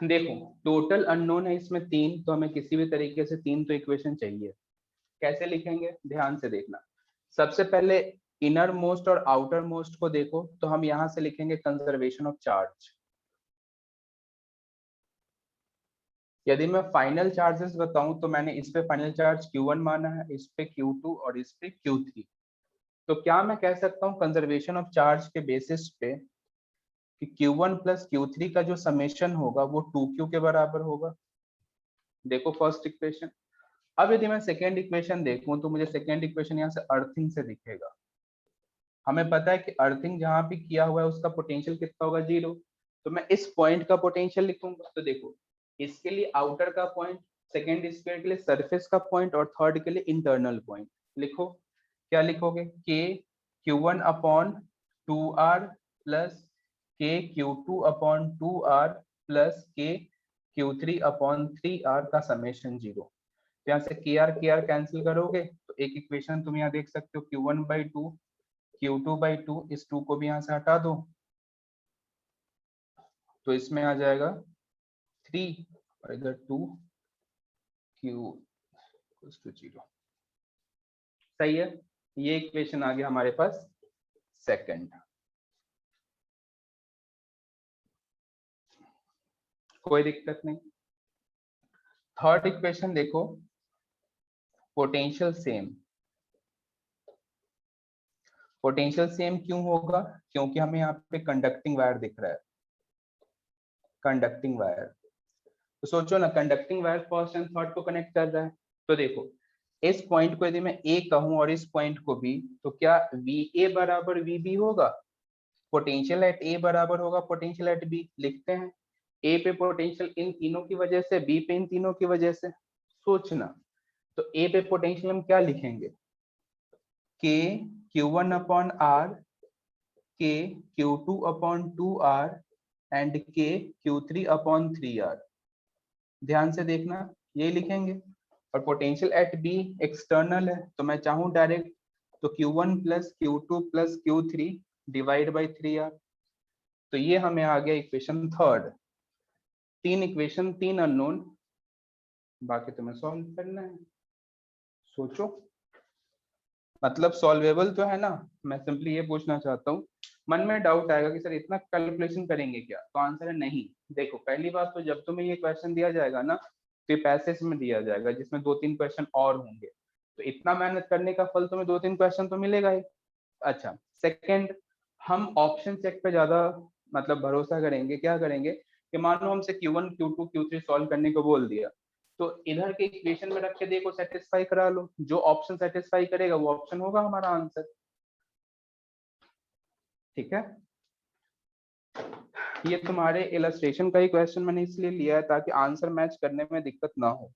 देखो, टोटल अननोन है इसमें 3, तो हमें किसी भी तरीके से 3 तो इक्वेशन चाहिए। कैसे लिखेंगे, ध्यान से देखना। सबसे पहले इनर मोस्ट और आउटर मोस्ट को देखो, तो हम यहां से लिखेंगे कंजर्वेशन ऑफ चार्ज। यदि मैं फाइनल चार्जेस बताऊं, तो मैंने इस पे फाइनल चार्ज Q1 माना है, इस पे Q2 और इस पे Q3। तो क्या मैं कह सकता हूं कंजर्वेशन ऑफ चार्ज के बेसिस पे कि Q1 प्लस Q3 का जो समेशन होगा वो 2Q के बराबर होगा। देखो फर्स्ट इक्वेशन, अब यदि मैं सेकेंड इक्वेशन देखूं तो मुझे सेकेंड इक्वेशन यहाँ से अर्थिंग से दिखेगा। हमें पता है कि अर्थिंग जहां भी किया हुआ है उसका पोटेंशियल कितना होगा, 0। तो मैं इस पॉइंट का पोटेंशियल लिखूंगा। तो देखो, इसके लिए आउटर का पॉइंट, सेकेंड स्क्वायर के लिए सरफेस का पॉइंट और थर्ड के लिए इंटरनल पॉइंट। लिखो, क्या लिखोगे, के Q1 अपॉन 2R प्लस के Q2 अपॉन 2R प्लस के Q3 अपॉन 3R का समेशन 0। यहाँ से के आर कैंसिल करोगे तो एक इक्वेशन तुम यहाँ देख सकते हो, Q1/2 Q2/2, इस 2 को भी यहाँ से हटा दो तो इसमें आ जाएगा 3 और इधर 2 Q = 0। सही है, ये इक्वेशन आ गया हमारे पास सेकंड। कोई दिक्कत नहीं। थर्ड इक्वेशन देखो, पोटेंशियल सेम। पोटेंशियल सेम क्यों होगा, क्योंकि हमें यहाँ पे कंडक्टिंग वायर दिख रहा है, कंडक्टिंग वायर। तो सोचो ना, conducting wire first and third को कनेक्ट कर रहा है। तो देखो, इस पॉइंट को यदि मैं ए कहूं और इस पॉइंट को बी, तो क्या VA बराबर VB होगा? पोटेंशियल एट ए बराबर होगा पोटेंशियल एट बी। लिखते हैं, ए पे पोटेंशियल इन तीनों की वजह से, बी पे इन तीनों की वजह से। सोचना, तो ए पे पोटेंशियल हम क्या लिखेंगे, के Q1 अपॉन R, के Q2 अपॉन 2R एंड के Q3 अपॉन 3R। ध्यान से देखना, ये लिखेंगे। और पोटेंशियल एट बी एक्सटर्नल है, तो मैं चाहूं डायरेक्ट तो Q1 plus Q2 plus Q3 divide by 3R। तो ये हमें आ गया इक्वेशन थर्ड। तीन इक्वेशन, तीन अननोन, बाकी तुम्हें सॉल्व करना है। सोचो, मतलब सॉल्वेबल तो है ना। मैं सिंपली ये पूछना चाहता हूँ, मन में डाउट आएगा कि सर इतना कैलकुलेशन करेंगे क्या, तो आंसर है नहीं। देखो, पहली बात तो जब तुम्हें ये क्वेश्चन दिया जाएगा ना, तो ये पैसेज में दिया जाएगा जिसमें 2-3 क्वेश्चन और होंगे, तो इतना मेहनत करने का फल तुम्हें 2-3 क्वेश्चन तो मिलेगा ही। अच्छा, सेकंड, हम ऑप्शन चेक पे ज्यादा मतलब भरोसा करेंगे। क्या करेंगे कि मान लो हमसे Q1 Q2 Q3 सॉल्व करने को बोल दिया, तो इधर के इक्वेशन में रख के देखो, सेटिस्फाई करा लो, जो ऑप्शन सेटिस्फाई करेगा वो ऑप्शन होगा हमारा आंसर। ठीक है, ये तुम्हारे इलस्ट्रेशन का ही क्वेश्चन मैंने इसलिए लिया है ताकि आंसर मैच करने में दिक्कत ना हो।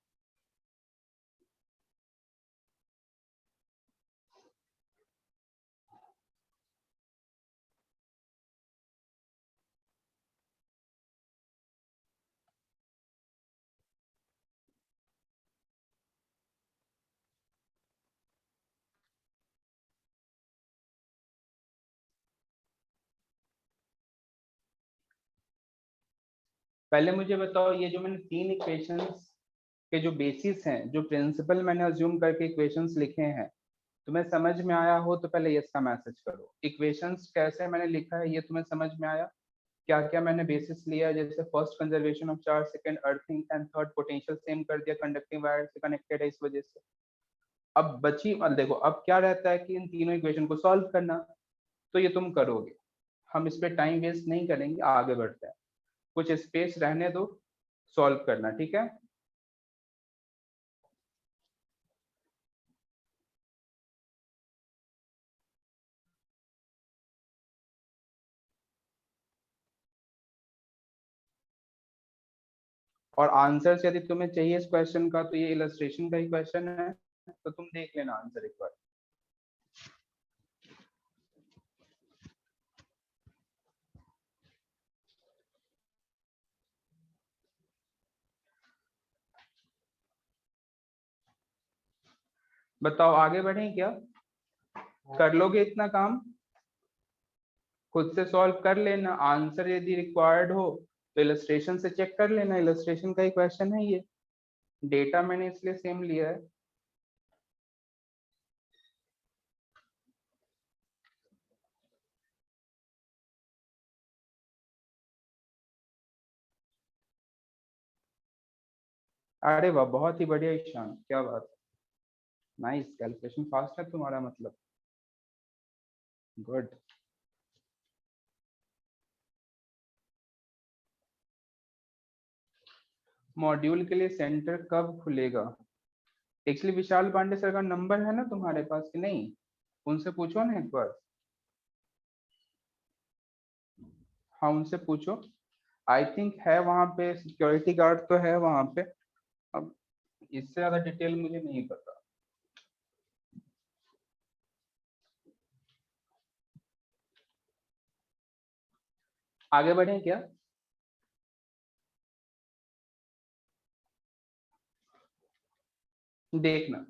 पहले मुझे बताओ, ये जो मैंने तीन इक्वेशंस के जो बेसिस हैं, जो प्रिंसिपल मैंने अज्यूम करके इक्वेशंस लिखे हैं, तुम्हें समझ में आया हो तो पहले यस का मैसेज करो। इक्वेशंस कैसे मैंने लिखा है ये तुम्हें समझ में आया? क्या क्या मैंने बेसिस लिया, जैसे first conservation of charge, second earthing and third potential same कर दिया, कंडक्टिंग वायर से कनेक्टेड है इस वजह से। अब बची, और देखो अब क्या रहता है कि इन तीनों इक्वेशन को सॉल्व करना। तो ये तुम करोगे, हम इस पे टाइम वेस्ट नहीं करेंगे, आगे बढ़ते हैं। कुछ स्पेस रहने दो, सॉल्व करना, ठीक है। और आंसर यदि तुम्हें चाहिए इस क्वेश्चन का, तो ये इलस्ट्रेशन का ही क्वेश्चन है, तो तुम देख लेना आंसर एक बार। बताओ आगे बढ़े क्या, कर लोगे इतना काम? खुद से सॉल्व कर लेना, आंसर यदि रिक्वायर्ड हो तो इलस्ट्रेशन से चेक कर लेना, इलस्ट्रेशन का ही क्वेश्चन है ये। डेटा मैंने इसलिए सेम लिया है। अरे वाह, बहुत ही बढ़िया ईशान, क्या बात, नाइस, कैलकुलेशन फास्ट है तुम्हारा मतलब, गुड। मॉड्यूल के लिए सेंटर कब खुलेगा? एक्चुअली विशाल पांडे सर का नंबर है ना तुम्हारे पास कि नहीं, उनसे पूछो ना एक बार। हाँ उनसे पूछो, आई थिंक है वहां पे, सिक्योरिटी गार्ड तो है वहां पे। अब इससे ज्यादा डिटेल मुझे नहीं पता। आगे बढ़े क्या? देखना।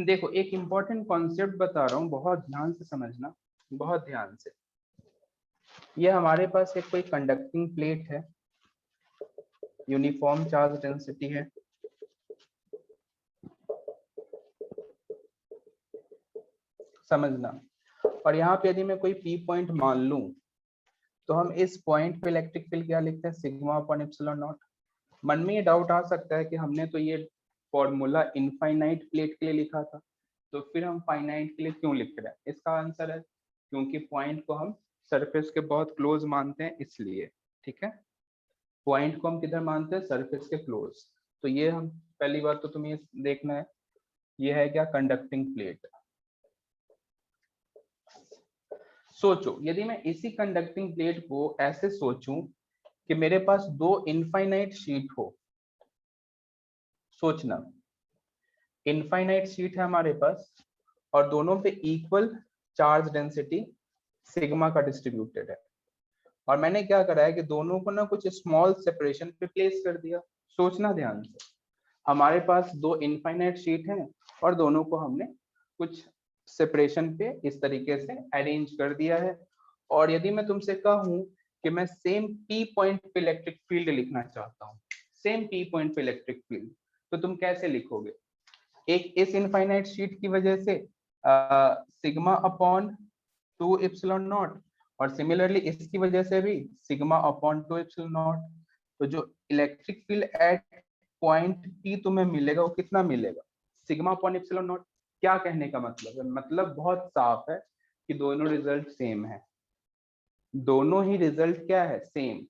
देखो एक इंपॉर्टेंट कॉन्सेप्ट बता रहा हूँ, बहुत ध्यान से समझना, बहुत ध्यान से। ये हमारे पास एक कोई कंडक्टिंग प्लेट है, यूनिफॉर्म चार्ज डेंसिटी है, समझना। और यहाँ पे यदि मैं कोई पी पॉइंट मान लूं, तो हम इस पॉइंट पे इलेक्ट्रिक फील्ड क्या लिखते हैं, सिग्मा अपॉन एप्सिलॉन नॉट। मन में ये डाउट आ सकता है कि हमने तो ये फॉर्मूला इनफाइनाइट प्लेट के लिए लिखा था, तो फिर हम फाइनाइट के लिए क्यों लिख रहे हैं? इसका आंसर है क्योंकि पॉइंट को हम सरफेस के बहुत क्लोज मानते हैं, इसलिए। ठीक है, पॉइंट को हम किधर मानते हैं, सरफेस के क्लोज। तो ये हम, पहली बात तो तुम्हें देखना है, ये है क्या, कंडक्टिंग प्लेट। सोचो यदि मैं इसी कंडक्टिंग प्लेट को ऐसे सोचूं कि मेरे पास दो इनफाइनाइट शीट हो, सोचना, इनफाइनाइट शीट है हमारे पास और दोनों पे इक्वल चार्ज डेंसिटी सिग्मा का डिस्ट्रीब्यूटेड है, और मैंने क्या करा है कि दोनों को ना कुछ स्मॉल सेपरेशन पे प्लेस कर दिया। सोचना ध्यान से, हमारे पास दो इनफाइनाइट शीट हैं और दोनों को हमने कुछ सेपरेशन पे इस तरीके से अरेंज कर दिया है। और यदि मैं तुमसे कहूं कि मैं सेम पी पॉइंट पे इलेक्ट्रिक फील्ड लिखना चाहता हूँ, सेम पी पॉइंट पे इलेक्ट्रिक फील्ड, तो तुम कैसे लिखोगे? एक इस इनफाइनाइट शीट की वजह से सिग्मा अपॉन 2 एप्सिलॉन नॉट, और सिमिलरली इसकी वजह से भी सिग्मा अपॉन 2 एप्सिलॉन नॉट। तो जो electric field at point P तुम्हें मिलेगा वो कितना मिलेगा, सिग्मा अपॉन एप्सिलॉन नॉट। क्या कहने का मतलब है, मतलब बहुत साफ है कि दोनों रिजल्ट सेम है, दोनों ही रिजल्ट क्या है, सेम।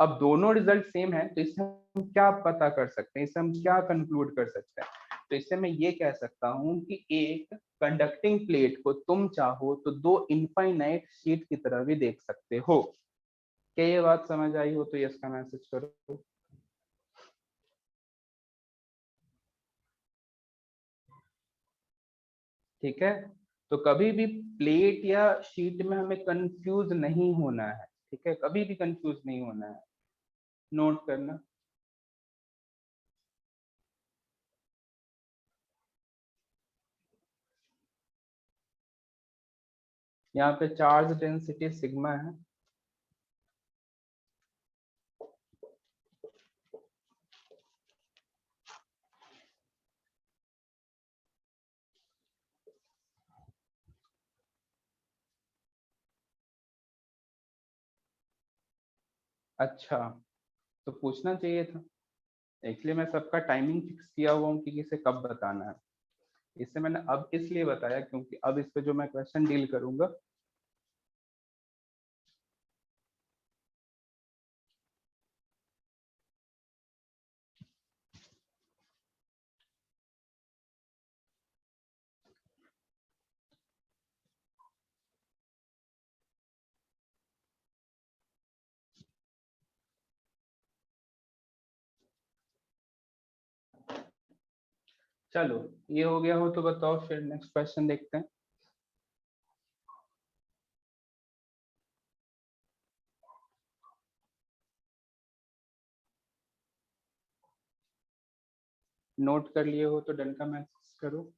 अब दोनों रिजल्ट सेम है तो इससे हम क्या पता कर सकते हैं, इससे हम क्या कंक्लूड कर सकते हैं? तो इससे मैं ये कह सकता हूं कि एक कंडक्टिंग प्लेट को तुम चाहो तो दो इनफाइनाइट शीट की तरह भी देख सकते हो। क्या ये बात समझ आई हो तो यस का मैसेज करो। ठीक है, तो कभी भी प्लेट या शीट में हमें कंफ्यूज नहीं होना है, ठीक है, कभी भी कंफ्यूज नहीं होना है, नोट करना। यहाँ पे चार्ज डेंसिटी सिग्मा है। अच्छा, तो पूछना चाहिए था, इसलिए मैं सबका टाइमिंग फिक्स किया हुआ हूँ कि किसे कब बताना है। इससे मैंने अब इसलिए बताया क्योंकि अब इस पे जो मैं क्वेश्चन डील करूंगा, चलो ये हो गया हो तो बताओ, फिर नेक्स्ट क्वेश्चन देखते हैं। नोट कर लिए हो तो डन का मैसेज करो।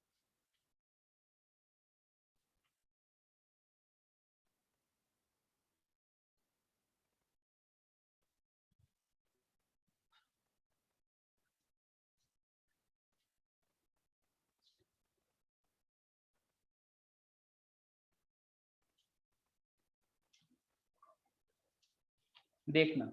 देखना।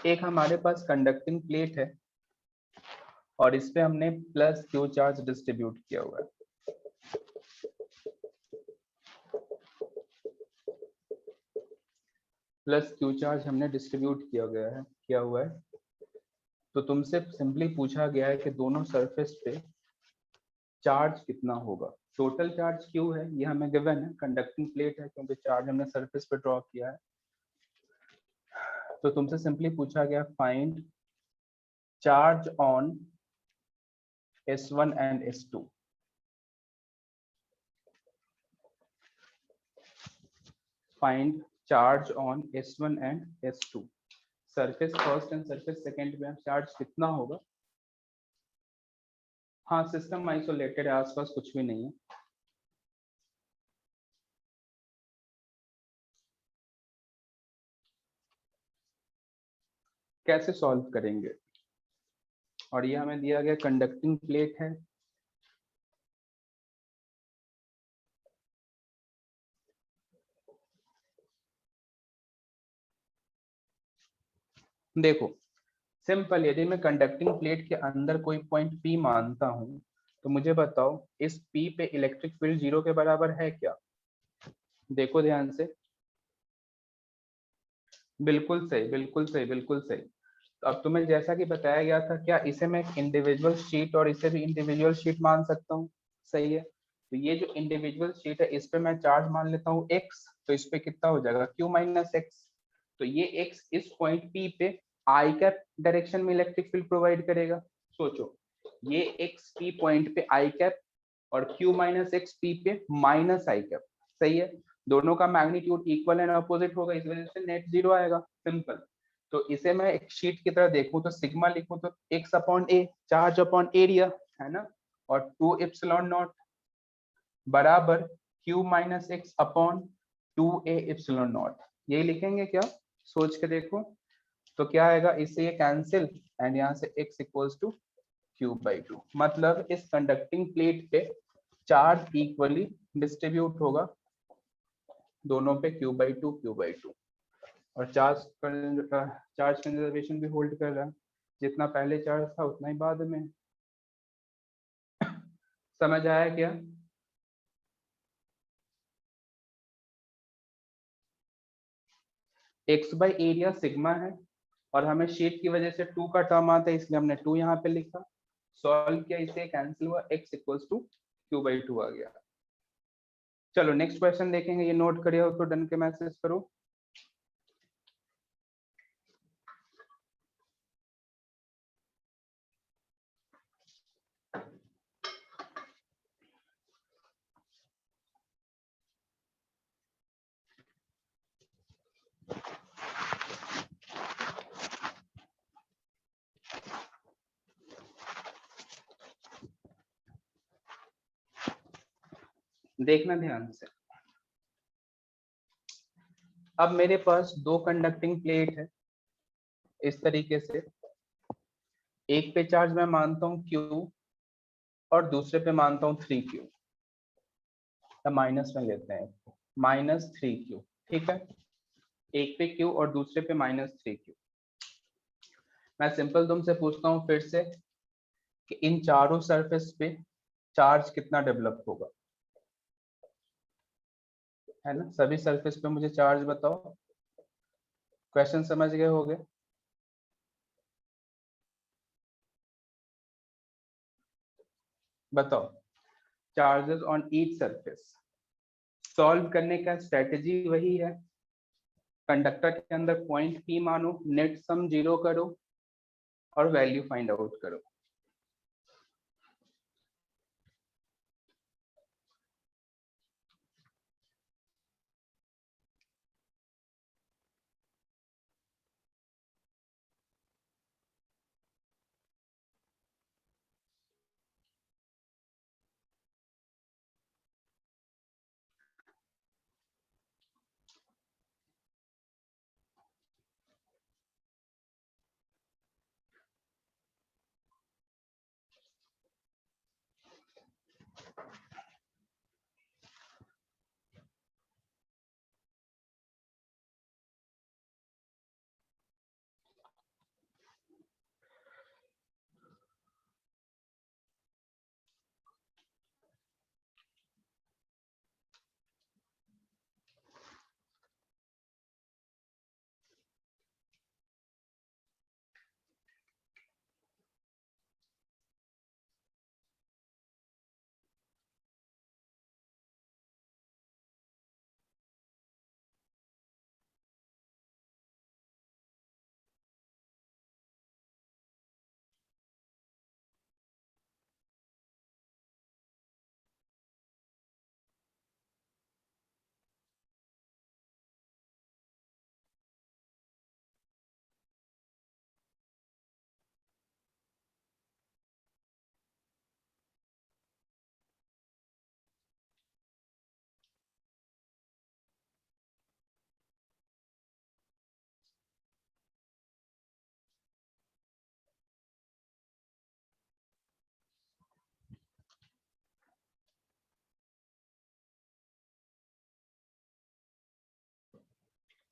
एक हमारे पास कंडक्टिंग प्लेट है और इस पे हमने प्लस क्यू चार्ज डिस्ट्रीब्यूट किया हुआ है। प्लस क्यू चार्ज हमने डिस्ट्रीब्यूट किया हुआ है। तो तुमसे सिंपली पूछा गया है कि दोनों सरफेस पे चार्ज कितना होगा। टोटल चार्ज क्यू है, ये हमें गिवन है, कंडक्टिंग प्लेट है क्योंकि चार्ज हमने सरफेस पे ड्रॉ किया है। तो तुमसे सिंपली पूछा गया find charge on S1 and S2। Find charge on S1 and S2। Surface first and surface second में चार्ज कितना होगा। हाँ, सिस्टम आइसोलेटेड है, आसपास कुछ भी नहीं है। कैसे सॉल्व करेंगे। और ये हमें दिया गया कंडक्टिंग प्लेट है। देखो सिंपल, यदि मैं कंडक्टिंग प्लेट के अंदर कोई पॉइंट P मानता हूं तो मुझे बताओ इस P पे इलेक्ट्रिक फील्ड 0 के बराबर है क्या। देखो ध्यान से। बिल्कुल सही, बिल्कुल सही, बिल्कुल सही। तो अब तुम्हें जैसा कि बताया गया था, क्या इसे मैं एक इंडिविजुअल शीट और इसे भी इंडिविजुअल शीट मान सकता हूँ। सही है। तो ये जो इंडिविजुअल शीट है इस पे मैं चार्ज मान लेता हूँ x, तो इस पे कितना हो जाएगा q माइनस एक्स। तो ये x इस पॉइंट P पे आई कैप डायरेक्शन में इलेक्ट्रिक फील्ड प्रोवाइड करेगा। सोचो, ये x P पॉइंट पे आई कैप और q माइनस एक्स P पे माइनस आई कैप। सही है। दोनों का मैग्नीट्यूड इक्वल एंड अपोजिट होगा, इस वजह से नेट जीरो आएगा। सिंपल। तो इसे मैं एक शीट की तरह देखूं तो सिग्मा लिखूं तो x अपॉन ए, चार्ज अपॉन एरिया, है ना। और 2 इप्सिलॉन नॉट बराबर q minus X upon 2a epsilon not. यही लिखेंगे क्या। सोच के देखो तो क्या आएगा, इससे ये कैंसिल एंड यहाँ से x इक्वल्स टू q/2। मतलब इस कंडक्टिंग प्लेट पे चार्ज इक्वली डिस्ट्रीब्यूट होगा दोनों पे q/2 और चार्ज कंजर्वेशन भी होल्ड कर रहा है। जितना पहले चार्ज था उतना ही बाद में। समझ आया क्या। x बाई एरिया सिग्मा है और हमें शीट की वजह से 2 का टर्म आता है इसलिए हमने 2 यहाँ पे लिखा। सॉल्व किया, इसे कैंसिल हुआ, x इक्वल्स टू q/2 आ गया। चलो नेक्स्ट क्वेश्चन देखेंगे। ये नोट करिए हो तो डन के मैसेज करो। देखना ध्यान से। अब मेरे पास दो कंडक्टिंग प्लेट है इस तरीके से। एक पे चार्ज मैं मानता हूँ Q और दूसरे पे मानता हूँ 3Q। तो माइनस में लेते हैं, -3Q। ठीक है। एक पे Q और दूसरे पे -3Q। मैं सिंपल तुमसे पूछता हूँ फिर से कि इन चारों सरफेस पे चार्ज कितना डेवलप होगा, है ना। सभी सरफेस पे मुझे चार्ज बताओ। क्वेश्चन समझ गए होगे। बताओ charges on each surface. Solve करने का स्ट्रेटेजी वही है, कंडक्टर के अंदर पॉइंट P मानो, नेट सम 0 करो और वैल्यू फाइंड आउट करो।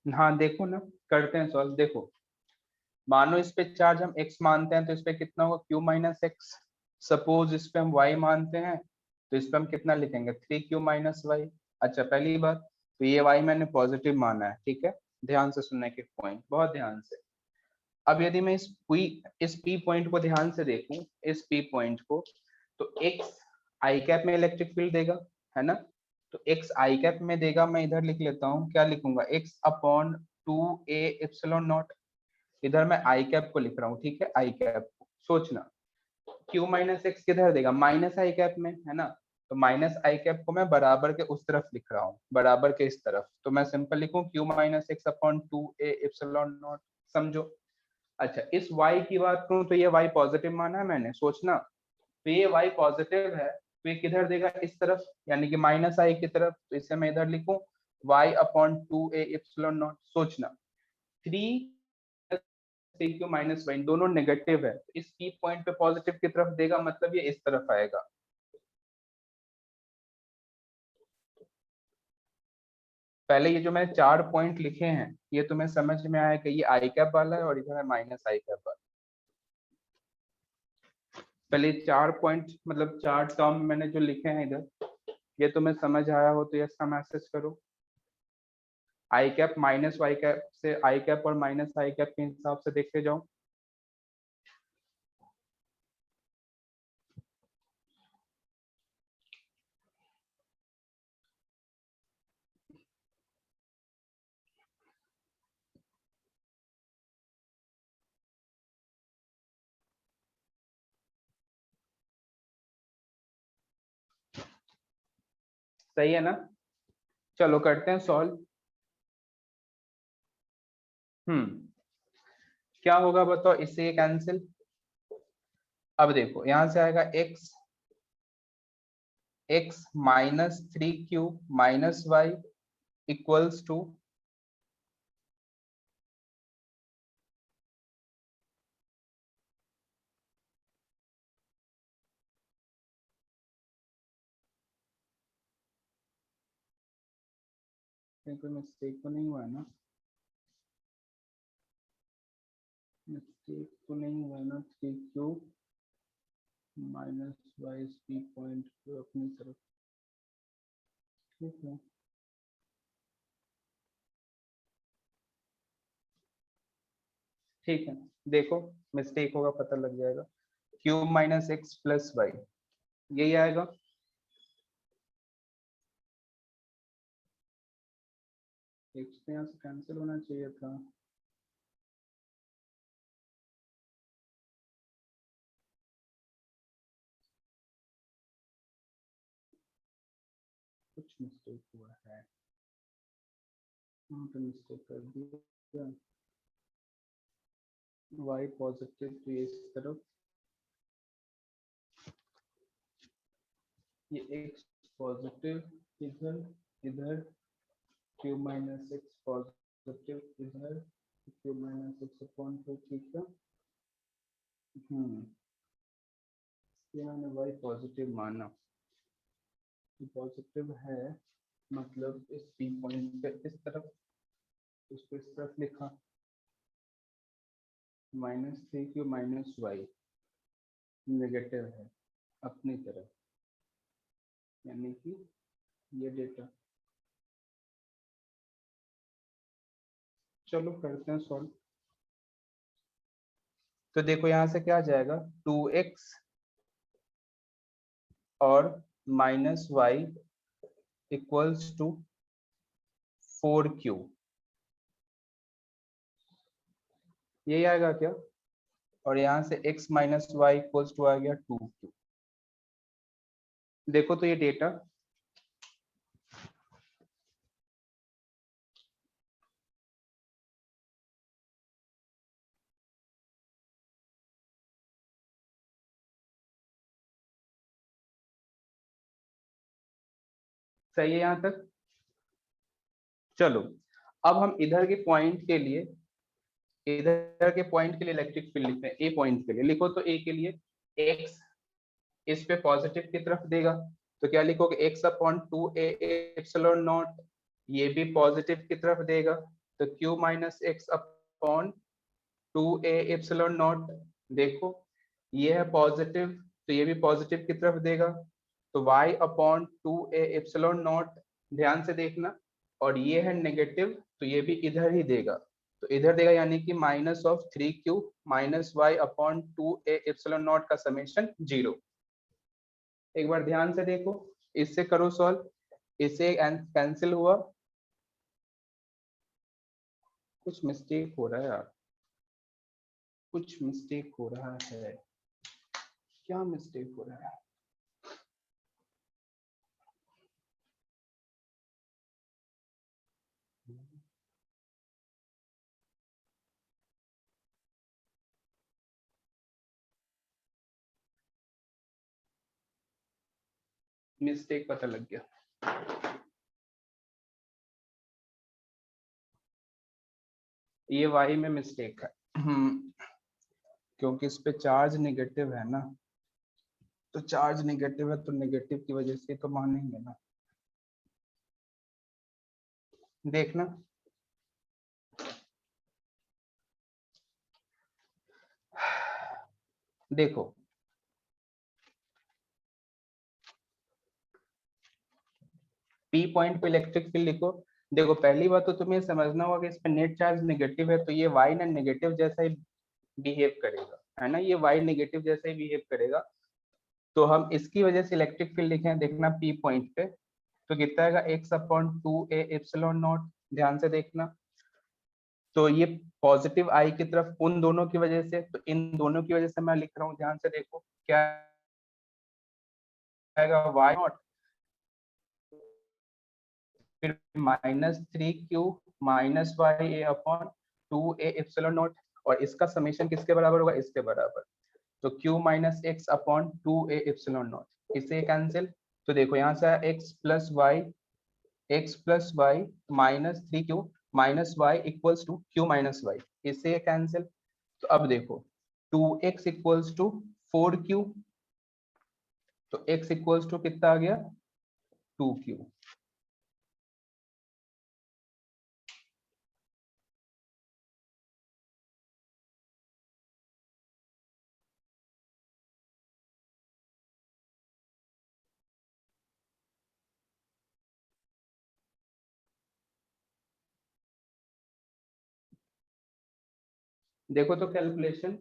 हाँ देखो ना, करते हैं सॉल्व। देखो मानो इस पे चार्ज हम x मानते हैं तो इस पे कितना होगा, q माइनस एक्स। सपोज इस पे हम y मानते हैं तो इस पे हम कितना लिखेंगे, 3q माइनस वाई। अच्छा पहली बात तो ये y मैंने पॉजिटिव माना है, ठीक है, ध्यान से सुनने के पॉइंट, बहुत ध्यान से। अब यदि मैं इस p पॉइंट को ध्यान से देखूं, इस p पॉइंट को, तो x आई कैप में इलेक्ट्रिक फील्ड देगा, है ना। तो x आई कैप में देगा, मैं इधर लिख लेता हूँ, क्या लिखूंगा, x upon 2a epsilon not. इधर मैं आई कैप को लिख रहा हूँ, ठीक है, आई कैप को सोचना। q माइनस एक्स किधर देगा, माइनस आई कैप में, है ना। तो माइनस आई कैप को मैं बराबर के उस तरफ लिख रहा हूँ, बराबर के इस तरफ, तो मैं सिंपल लिखूं q minus X upon 2a epsilon not, समझो। अच्छा इस y की बात करूं तो ये y पॉजिटिव माना है मैंने, सोचना। तो ये y पॉजिटिव है तो ये किधर देगा, इस तरफ, यानी कि माइनस आई की तरफ, तो इसे मैं इधर लिखूं y upon 2a epsilon not, सोचना। 3 माइनस वाई दोनों नेगेटिव है, इस की पॉइंट पे पॉजिटिव की तरफ देगा, मतलब ये इस तरफ आएगा। पहले ये जो मैंने 4 पॉइंट लिखे हैं ये तुम्हें समझ में आया कि ये आई कैप वाला है और इधर है माइनस आई कैप वाला। पहले 4 पॉइंट मतलब 4 टर्म मैंने जो लिखे हैं इधर, ये तुम्हें समझ आया हो तो यस का मैसेज करो। आई कैप माइनस वाई कैप से आई कैप और माइनस आई कैप के हिसाब से देखते जाओ। सही है ना, चलो करते हैं सॉल्व। क्या होगा बताओ, इससे ये कैंसिल। अब देखो यहां से आएगा x minus 3q minus Y equals to, कोई मिस्टेक तो नहीं हुआ है ना, मिस्टेक तो नहीं हुआ है ना, 3q minus Y P point को अपनी तरफ, ठीक है। ठीक है, देखो मिस्टेक होगा पता लग जाएगा, q minus X plus Y, यही आएगा। एक्स तो यहाँ से कैंसिल होना चाहिए था, कुछ मिस्टेक हुआ है, वहाँ पे मिस्टेक कर दिया। y पॉजिटिव तो ये इस तरफ, ये x पॉजिटिव इधर, इधर q माइनस एक्स पॉजिटिव इधर, q माइनस एक्स अपॉन 2, ठीक है। ये मैंने y पॉजिटिव माना, पॉजिटिव है, मतलब इस p पॉइंट पे इस तरफ, उसको इस तरफ लिखा, minus 3q minus Y negative है अपनी तरफ, यानी कि ये डेटा। चलो करते हैं सॉल्व। तो देखो यहाँ से क्या आ जाएगा, 2x और minus Y equals to 4q, यही आएगा क्या। और यहाँ से x minus Y equals to आ गया 2q। देखो तो ये डेटा, सही है यहाँ तक। चलो अब हम इधर के पॉइंट के लिए, इधर के पॉइंट के लिए इलेक्ट्रिक फील्ड लिखते हैं, ए पॉइंट के लिए लिखो तो ए के लिए x इस पे पॉजिटिव की तरफ देगा, तो क्या लिखोगे x upon 2a epsilon not, ये भी पॉजिटिव की तरफ देगा, तो q minus X upon 2a epsilon not, देखो ये है पॉजिटिव तो ये भी पॉजिटिव की तरफ देगा, तो y upon 2a epsilon not, ध्यान से देखना, और ये है नेगेटिव तो ये भी इधर ही देगा, तो इधर देगा, यानी कि minus of 3q minus Y upon 2a epsilon naught का समेशन 0। एक बार ध्यान से देखो, इससे करो सॉल्व, इससे कैंसिल हुआ, कुछ मिस्टेक हो रहा है यार, कुछ मिस्टेक हो रहा है, क्या मिस्टेक हो रहा है? मिस्टेक पता लग गया, ये वाई में मिस्टेक है। क्योंकि इस पे चार्ज नेगेटिव है ना, तो चार्ज नेगेटिव है तो नेगेटिव की वजह से तो मानेंगे ना, देखना देखो पी पॉइंट पे इलेक्ट्रिक फील्ड लिखो। देखो पहली बात तो तुम्हें समझना होगा कि इस पे नेट चार्ज नेगेटिव है, तो ये वाई ना नेगेटिव जैसा ही बिहेव करेगा, है ना, ये वाई नेगेटिव जैसा ही बिहेव करेगा, तो हम इसकी वजह से इलेक्ट्रिक फील्ड लिखे हैं, देखना पी पॉइंट पे, तो कितना आएगा x upon 2a epsilon not, ध्यान से देखना, तो ये पॉजिटिव आई की तरफ उन दोनों की वजह से, तो इन दोनों की वजह से मैं लिख रहा हूँ, ध्यान से देखो क्या आएगा, वाई नॉट फिर minus 3q minus Y A upon 2a epsilon naught, और इसका समेशन किसके बराबर होगा, इसके बराबर, तो q minus X upon 2a epsilon naught, इससे कैंसिल, तो देखो यहाँ से x plus Y minus 3q minus Y equals to q minus Y, इससे कैंसिल, तो अब देखो 2x इक्वल्स टू 4q, तो x इक्वल्स टू कितना आ गया 2q। देखो तो कैलकुलेशन,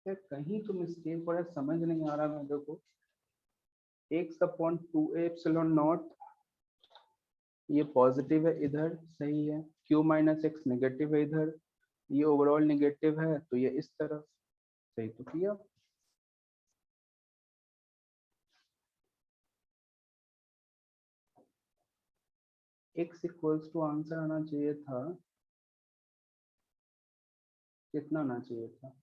कहीं तो मिस्टेक हो रहा है, समझ नहीं आ रहा मेरे को, x upon 2a epsilon not, ये पॉजिटिव है इधर, सही है, q माइनस एक्स नेगेटिव है इधर, ये ओवरऑल नेगेटिव है, तो ये इस तरफ, सही तो किया। x इक्वल्स टू आंसर आना चाहिए था, कितना आना चाहिए था,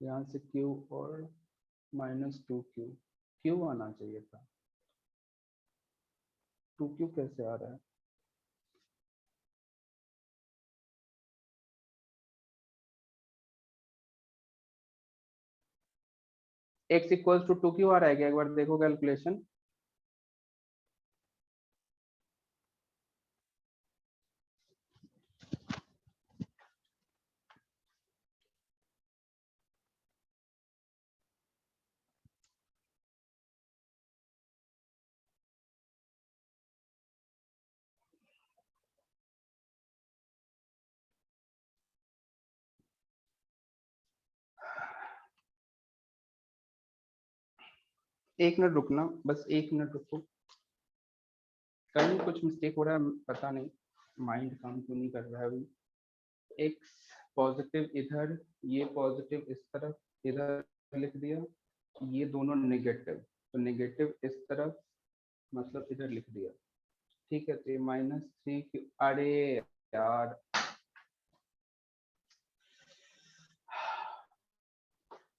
यहाँ से q और माइनस 2q, q आना चाहिए था, 2q कैसे आ रहा है, x इक्वल्स टू 2q आ रहा है क्या, एक बार देखो कैलकुलेशन, एक मिनट रुकना, बस एक मिनट रुको, कहीं कुछ मिस्टेक हो रहा है, पता नहीं माइंड काम क्यों नहीं कर रहा है अभी, एक्स पॉजिटिव इधर, ये पॉजिटिव इस तरफ, इधर लिख दिया, ये दोनों नेगेटिव, तो नेगेटिव इस तरफ, मतलब इधर लिख दिया, ठीक है, तो ये माइनस 3q, अरे यार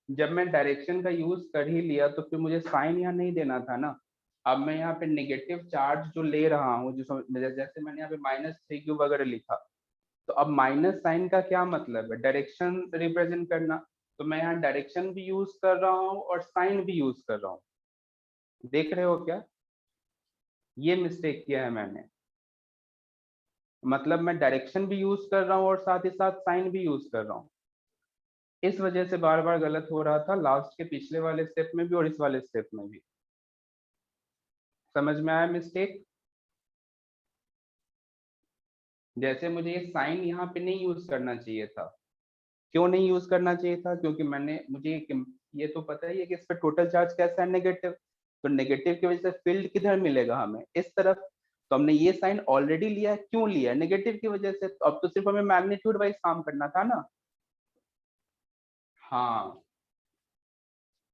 जब मैं डायरेक्शन का यूज कर ही लिया तो फिर मुझे साइन यहाँ नहीं देना था ना। अब मैं यहाँ पे नेगेटिव चार्ज जो ले रहा हूँ, जैसे मैंने यहाँ पे -3 वगैरह लिखा, तो अब माइनस साइन का क्या मतलब है, डायरेक्शन रिप्रेजेंट करना। तो मैं यहाँ डायरेक्शन भी यूज कर रहा हूँ और साइन भी यूज कर रहा हूँ। देख रहे हो क्या, ये मिस्टेक किया है मैंने। मतलब मैं डायरेक्शन भी यूज कर रहा हूँ और साथ ही साथ साइन भी यूज कर रहा हूँ। इस वजह से बार बार गलत हो रहा था, लास्ट के पिछले वाले स्टेप में भी और इस वाले स्टेप में भी। समझ में आया मिस्टेक। जैसे मुझे ये साइन यहाँ पे नहीं यूज करना चाहिए था। क्यों नहीं यूज करना चाहिए था, क्योंकि मुझे ये तो पता ही है कि इस पर टोटल चार्ज कैसा है, नेगेटिव। तो नेगेटिव की वजह से फील्ड किधर मिलेगा हमें, इस तरफ। तो हमने ये साइन ऑलरेडी लिया है, क्यों लिया है, नेगेटिव की वजह से। तो अब तो सिर्फ हमें मैग्नीट्यूड वाइज काम करना था ना। हाँ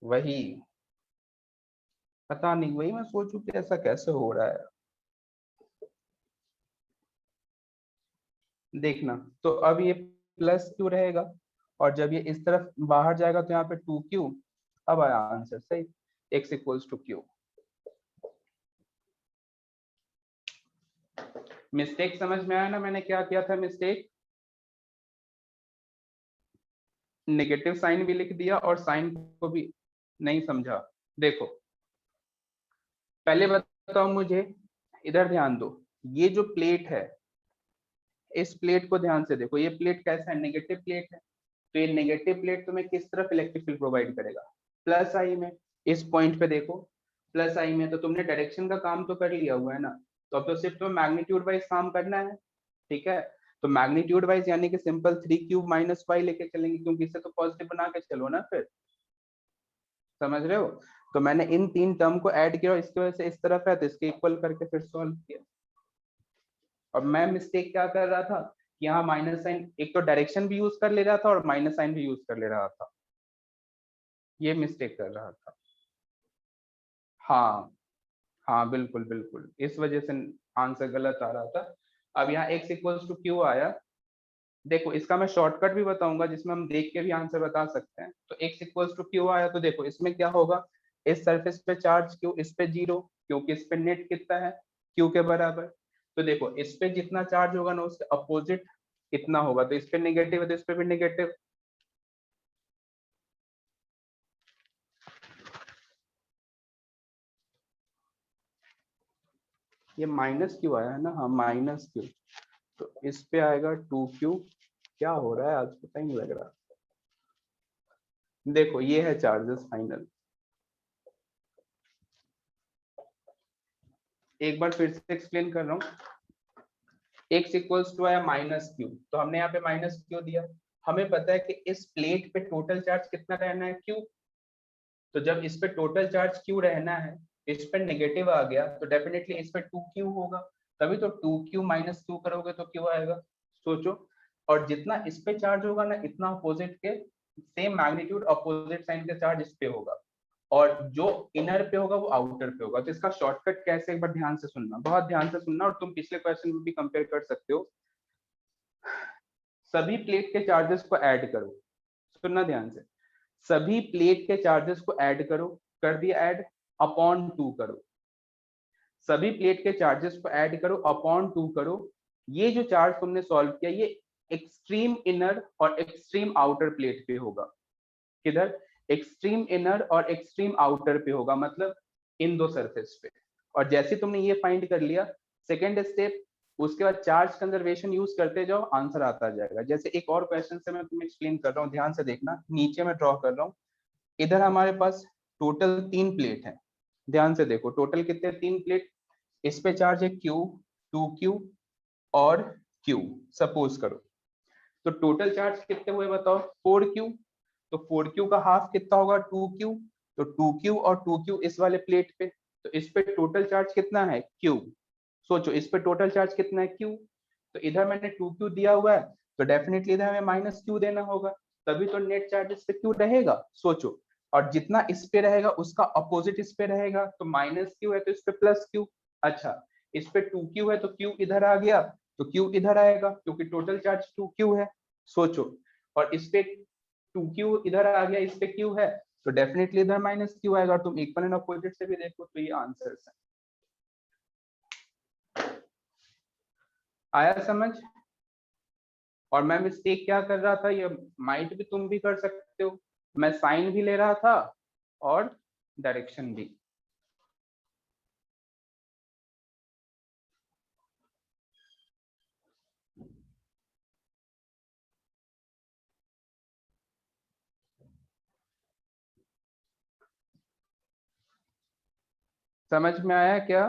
वही, पता नहीं, वही मैं सोचूं कि ऐसा कैसे हो रहा है। देखना, तो अब ये प्लस क्यू रहेगा, और जब ये इस तरफ बाहर जाएगा तो यहाँ पे 2q। अब आया आंसर सही, x equals to Q. Mistake समझ में आया ना, मैंने क्या किया था मिस्टेक, नेगेटिव साइन भी लिख दिया और साइन को भी नहीं समझा। देखो पहले बताओ मुझे, इधर ध्यान दो, ये जो प्लेट है, इस प्लेट को ध्यान से देखो, ये प्लेट कैसा है, नेगेटिव प्लेट है। तो ये नेगेटिव प्लेट तुम्हें किस तरफ इलेक्ट्रिक फील्ड प्रोवाइड करेगा, प्लस आई में। इस पॉइंट पे देखो, प्लस आई में। तो तुमने डायरेक्शन का काम तो कर लिया हुआ है ना, तो अब तो सिर्फ तुम्हें मैग्नीट्यूड वाइज काम करना है। ठीक है, तो मैग्नीट्यूड वाइज यानी कि सिंपल 3 क्यूब माइनस वाई लेके चलेंगे, क्योंकि इससे तो पॉजिटिव बना के चलो ना फिर। समझ रहे हो। तो मैंने इन तीन टर्म को ऐड किया और इसकी वजह से इस तरफ है तो इसके इक्वल करके फिर सॉल्व किया। और मैं मिस्टेक क्या कर रहा था, यहाँ माइनस साइन, एक तो डायरेक्शन भी यूज कर ले रहा था और माइनस साइन भी यूज कर ले रहा था, ये मिस्टेक कर रहा था। हाँ हाँ बिल्कुल बिल्कुल, इस वजह से आंसर गलत आ रहा था। अब यहाँ x इक्वल्स टू क्यू आया। देखो इसका मैं शॉर्टकट भी बताऊंगा जिसमें हम देख के भी आंसर बता सकते हैं। तो x इक्वल्स टू क्यू आया, तो देखो इसमें क्या होगा, इस सरफेस पे चार्ज क्यू, इस पे 0, क्योंकि इस पे नेट कितना है, क्यू के बराबर। तो देखो इस पे जितना चार्ज होगा ना उसके अपोजिट इतना होगा, तो इस पे नेगेटिव है तो इस पे भी नेगेटिव। ये माइनस क्यू आया है ना, हाँ माइनस क्यू, तो इस पे आएगा 2q। क्या हो रहा है आज, पता ही नहीं लग रहा। देखो ये है चार्जेस फाइनल, एक बार फिर से एक्सप्लेन कर रहा हूँ। x इक्वल्स टू आया -q, तो हमने यहाँ पे -q दिया। हमें पता है कि इस प्लेट पे टोटल चार्ज कितना रहना है, q। तो जब इस पे टोटल चार्ज q रहना है, इस पे नेगेटिव आ गया, तो डेफिनेटली इस पे 2q होगा। तभी तो 2q माइनस q करोगे तो q आएगा। सोचो, और जितना इस पे चार्ज होगा ना, इतना अपोजिट के सेम मैग्नीट्यूड अपोजिट साइन के चार्ज इस पे होगा, और जो इनर पे होगा वो आउटर पे होगा। तो इसका शॉर्टकट कैसे, एक बार ध्यान से सुनना, बहुत ध्यान से सुनना, और तुम पिछले क्वेश्चन में भी कंपेयर कर सकते हो। सभी प्लेट के चार्जेस को ऐड करो, सुनना ध्यान से, सभी प्लेट के चार्जेस को ऐड करो, कर दिया ऐड, अपॉन 2 करो। सभी प्लेट के चार्जेस को ऐड करो, अपॉन 2 करो। ये जो चार्ज तुमने सॉल्व किया, ये एक्सट्रीम इनर और एक्सट्रीम आउटर प्लेट पे होगा। किधर, एक्सट्रीम इनर और एक्सट्रीम आउटर पे होगा, मतलब इन दो सरफेस पे। और जैसे तुमने ये फाइंड कर लिया, सेकेंड स्टेप, उसके बाद चार्ज कंजर्वेशन यूज करते जाओ, आंसर आता जाएगा। जैसे एक और क्वेश्चन से मैं तुम्हें एक्सप्लेन कर रहा हूँ, ध्यान से देखना, नीचे मैं ड्रॉ कर रहा हूँ। इधर हमारे पास टोटल 3 प्लेट है, ध्यान से देखो, टोटल कितने, 3 प्लेट। इस पे चार्ज है q, 2q और q, सपोज करो। तो टोटल चार्ज कितने हुए बताओ, 4q। तो 4q का हाफ कितना होगा, 2q। तो 2q और 2q इस वाले प्लेट पे, तो इस पे टोटल चार्ज कितना है, q। सोचो इस पे टोटल चार्ज कितना है, q। तो इधर मैंने 2q दिया हुआ है, तो डेफिनेटली इधर हमें -q देना होगा, तभी तो नेट चार्ज इस पे q रहेगा। सोचो, और जितना इस पे रहेगा उसका अपोजिट इस पे रहेगा, तो -q है तो इस पे +q। अच्छा, इस पे 2q है तो q इधर आ गया, तो q इधर आएगा, क्योंकि टोटल चार्ज 2q है। सोचो, और इस पे 2q इधर आ गया, इस पे q है तो डेफिनेटली इधर -q आएगा। और तुम इक्वल एंड अपोजिट से भी देखो तो ये आंसर्स है। आया समझ? और मैं मिस्टेक क्या कर रहा था, ये माइट भी तुम भी कर सकते हो, मैं साइन भी ले रहा था और डायरेक्शन भी। समझ में आया क्या?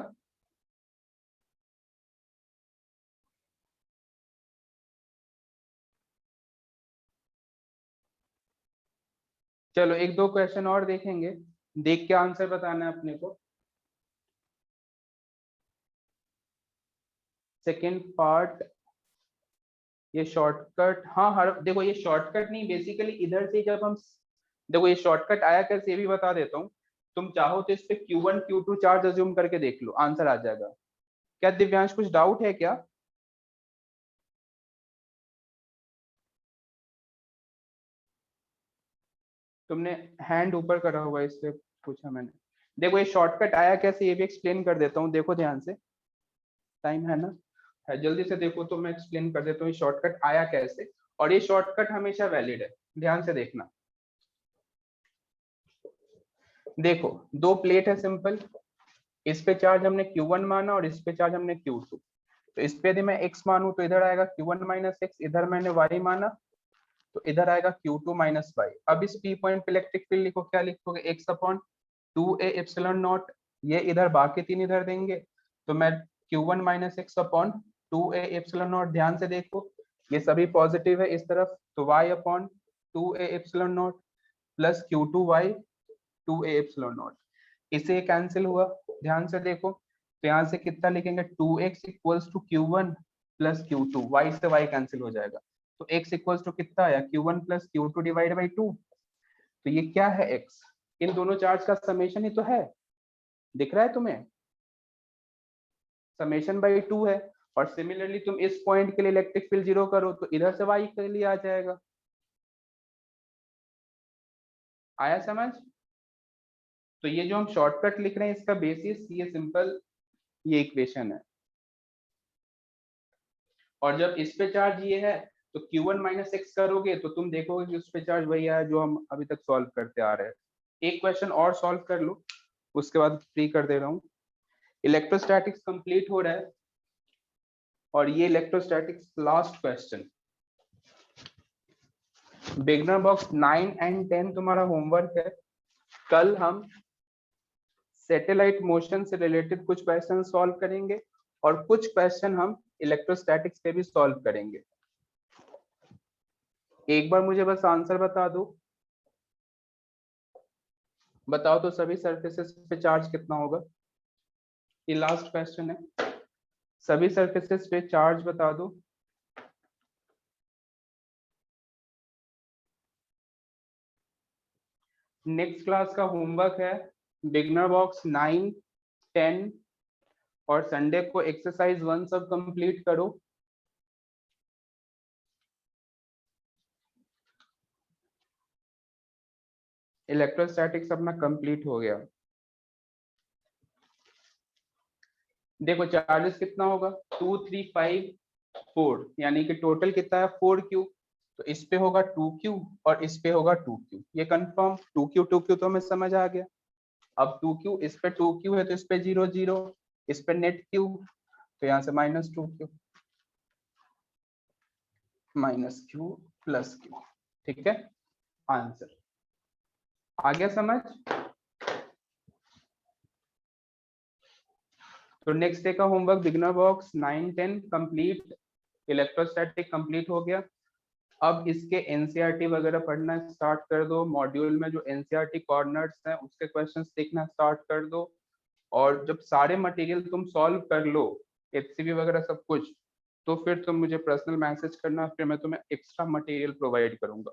चलो एक दो क्वेश्चन और देखेंगे, देख के आंसर बताना है अपने को। सेकेंड पार्ट, ये शॉर्टकट, हाँ हर देखो ये शॉर्टकट नहीं, बेसिकली इधर से जब हम देखो ये शॉर्टकट आया कैसे ये भी बता देता हूँ। तुम चाहो तो इस पे Q1 Q2 चार्ज अज्यूम करके देख लो, आंसर आ जाएगा। क्या दिव्यांश कुछ डाउट है क्या? तुमने हैंड ऊपर करा हुआ है इसलिए पूछा मैंने। देखो ये शॉर्टकट आया कैसे ये भी एक्सप्लेन कर देता हूँ, देखो ध्यान से, टाइम है ना? है, जल्दी से देखो तो मैं एक्सप्लेन कर देता हूँ ये शॉर्टकट आया कैसे। और ये शॉर्टकट हमेशा वैलिड है, ध्यान से देखना। देखो दो प्लेट है सिंपल, इस पे चार्ज हमने Q1 माना और इस पे चार्ज हमने Q2। तो इस पे यदि मैं x मानू तो इधर आएगा Q1 माइनस एक्स, इधर मैंने y माना तो इधर आएगा Q2 माइनस वाई। अब इस P पॉइंट पे इलेक्ट्रिक फील्ड लिखो, क्या लिखोगे, x upon 2a epsilon not, ये इधर बाकी तीन इधर देंगे तो मैं Q1 minus X upon 2a epsilon not. ध्यान से देखो ये सभी पॉजिटिव है इस तरफ, तो y upon 2a epsilon not plus Q2y 2a epsilon not, इसे कैंसिल हुआ। ध्यान से देखो तो यहाँ से कितना लिखेंगे, 2x equals to Q1 plus Q2, y से y कैंसिल हो जाएगा तो x इक्वल्स टू कितना आया, Q1 plus Q2 divide by 2। तो ये क्या है x, इन दोनों चार्ज का समेशन ही तो है, दिख रहा है तुम्हें, समेशन बाई 2 है। और सिमिलरली तुम इस पॉइंट के लिए इलेक्ट्रिक फील्ड जीरो करो तो इधर से y के लिए आ जाएगा। आया समझ? तो ये जो हम शॉर्टकट लिख रहे हैं इसका बेसिस ये सिंपल ये इक्वेशन है। और जब इस पे चार्ज ये है तो Q1 माइनस एक्स करोगे तो तुम देखोगे कि उस पे चार्ज वही आया जो हम अभी तक सॉल्व करते आ रहे हैं। एक क्वेश्चन और सॉल्व कर लो, उसके बाद फ्री कर दे रहा हूँ। इलेक्ट्रोस्टैटिक्स कंप्लीट हो रहा है और ये electrostatics last question, beginner box 9 and 10 तुम्हारा होमवर्क है। कल हम सैटेलाइट मोशन से रिलेटेड कुछ क्वेश्चन सॉल्व करेंगे और कुछ क्वेश्चन हम इलेक्ट्रोस्टैटिक्स पे भी सॉल्व करेंगे। एक बार मुझे बस आंसर बता दो, बताओ तो सभी सरफेसेस पे चार्ज कितना होगा। ये लास्ट क्वेश्चन है, सभी सरफेसेस पे चार्ज बता दो। नेक्स्ट क्लास का होमवर्क है बिगनर बॉक्स 9 10 और संडे को एक्सरसाइज 1 सब कंप्लीट करो। इलेक्ट्रोस्टैटिक्स अपना कंप्लीट हो गया। देखो चार्जेस कितना होगा, 2 3 5 4, यानी कि टोटल कितना है 4q। तो इस पे होगा 2q और इस पे होगा 2q, ये कंफर्म 2q 2q तो हमें समझ आ गया। अब 2q इस पे 2q है तो इस पे 0 0, इस पे नेट q तो यहाँ से -2q -q प्लस q, ठीक है आंसर आ गया समझ। तो नेक्स्ट डे का homework beginner box 9 10 complete, electrostatic complete हो गया। अब इसके एनसीईआरटी वगैरह पढ़ना स्टार्ट कर दो, मॉड्यूल में जो एनसीईआरटी कॉर्नर्स हैं उसके क्वेश्चंस देखना स्टार्ट कर दो। और जब सारे मटेरियल तुम सॉल्व कर लो, एचसीवी वगैरह सब कुछ, तो फिर तुम मुझे पर्सनल मैसेज करना, फिर मैं तुम्हें एक्स्ट्रा मटेरियल प्रोवाइड करूंगा।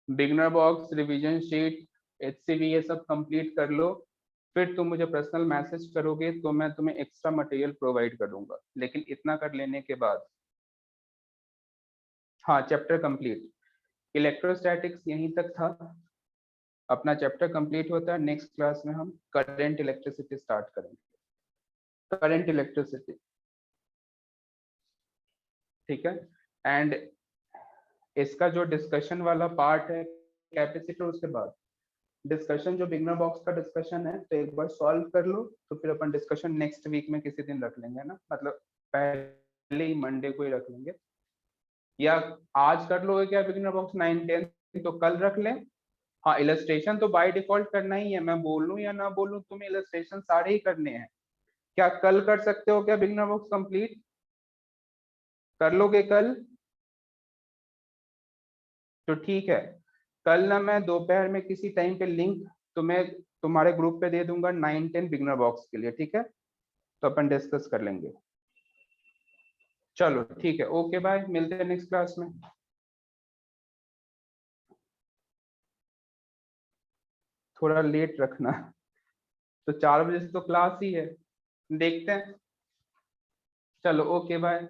Beginner box, revision sheet, HCV ये सब कंप्लीट कर लो, फिर तुम मुझे पर्सनल मैसेज करोगे तो मैं तुम्हें एक्स्ट्रा मटेरियल प्रोवाइड करूंगा, लेकिन इतना कर लेने के बाद हाँ चैप्टर कंप्लीट, इलेक्ट्रोस्टैटिक्स यहीं तक था, अपना चैप्टर कंप्लीट होता है। नेक्स्ट क्लास में हम करंट इलेक्ट्रिसिटी स्टार्ट करेंगे, करंट इलेक्ट्रिसिटी, ठीक है। एंड इसका जो डिस्कशन वाला पार्ट है कैपेसिटर, उसके बाद डिस्कशन जो बिगनर बॉक्स का डिस्कशन है, तो एक बार सॉल्व कर लो, तो फिर अपन डिस्कशन नेक्स्ट वीक में किसी दिन रख लेंगे ना, मतलब पहले ही मंडे को ही रख लेंगे, या आज कर लोगे क्या बिगनर बॉक्स 9-10, तो कल रख लें। हाँ इलस्ट्रेशन तो बाय डिफॉल्ट करना ही है, मैं बोलूं या ना बोलूं तुम्हें इलस्ट्रेशन सारे ही करने हैं। क्या कल कर सकते हो क्या बिगनर बॉक्स कंप्लीट, कर लोगे कल? तो ठीक है, कल ना मैं दोपहर में किसी टाइम पे लिंक तुम्हें तुम्हारे ग्रुप पे दे दूंगा 9-10 बिगनर बॉक्स के लिए, ठीक है, तो अपन डिस्कस कर लेंगे। चलो ठीक है, ओके बाय, मिलते हैं नेक्स्ट क्लास में। थोड़ा लेट रखना, तो 4 बजे से तो क्लास ही है, देखते हैं। चलो ओके बाय।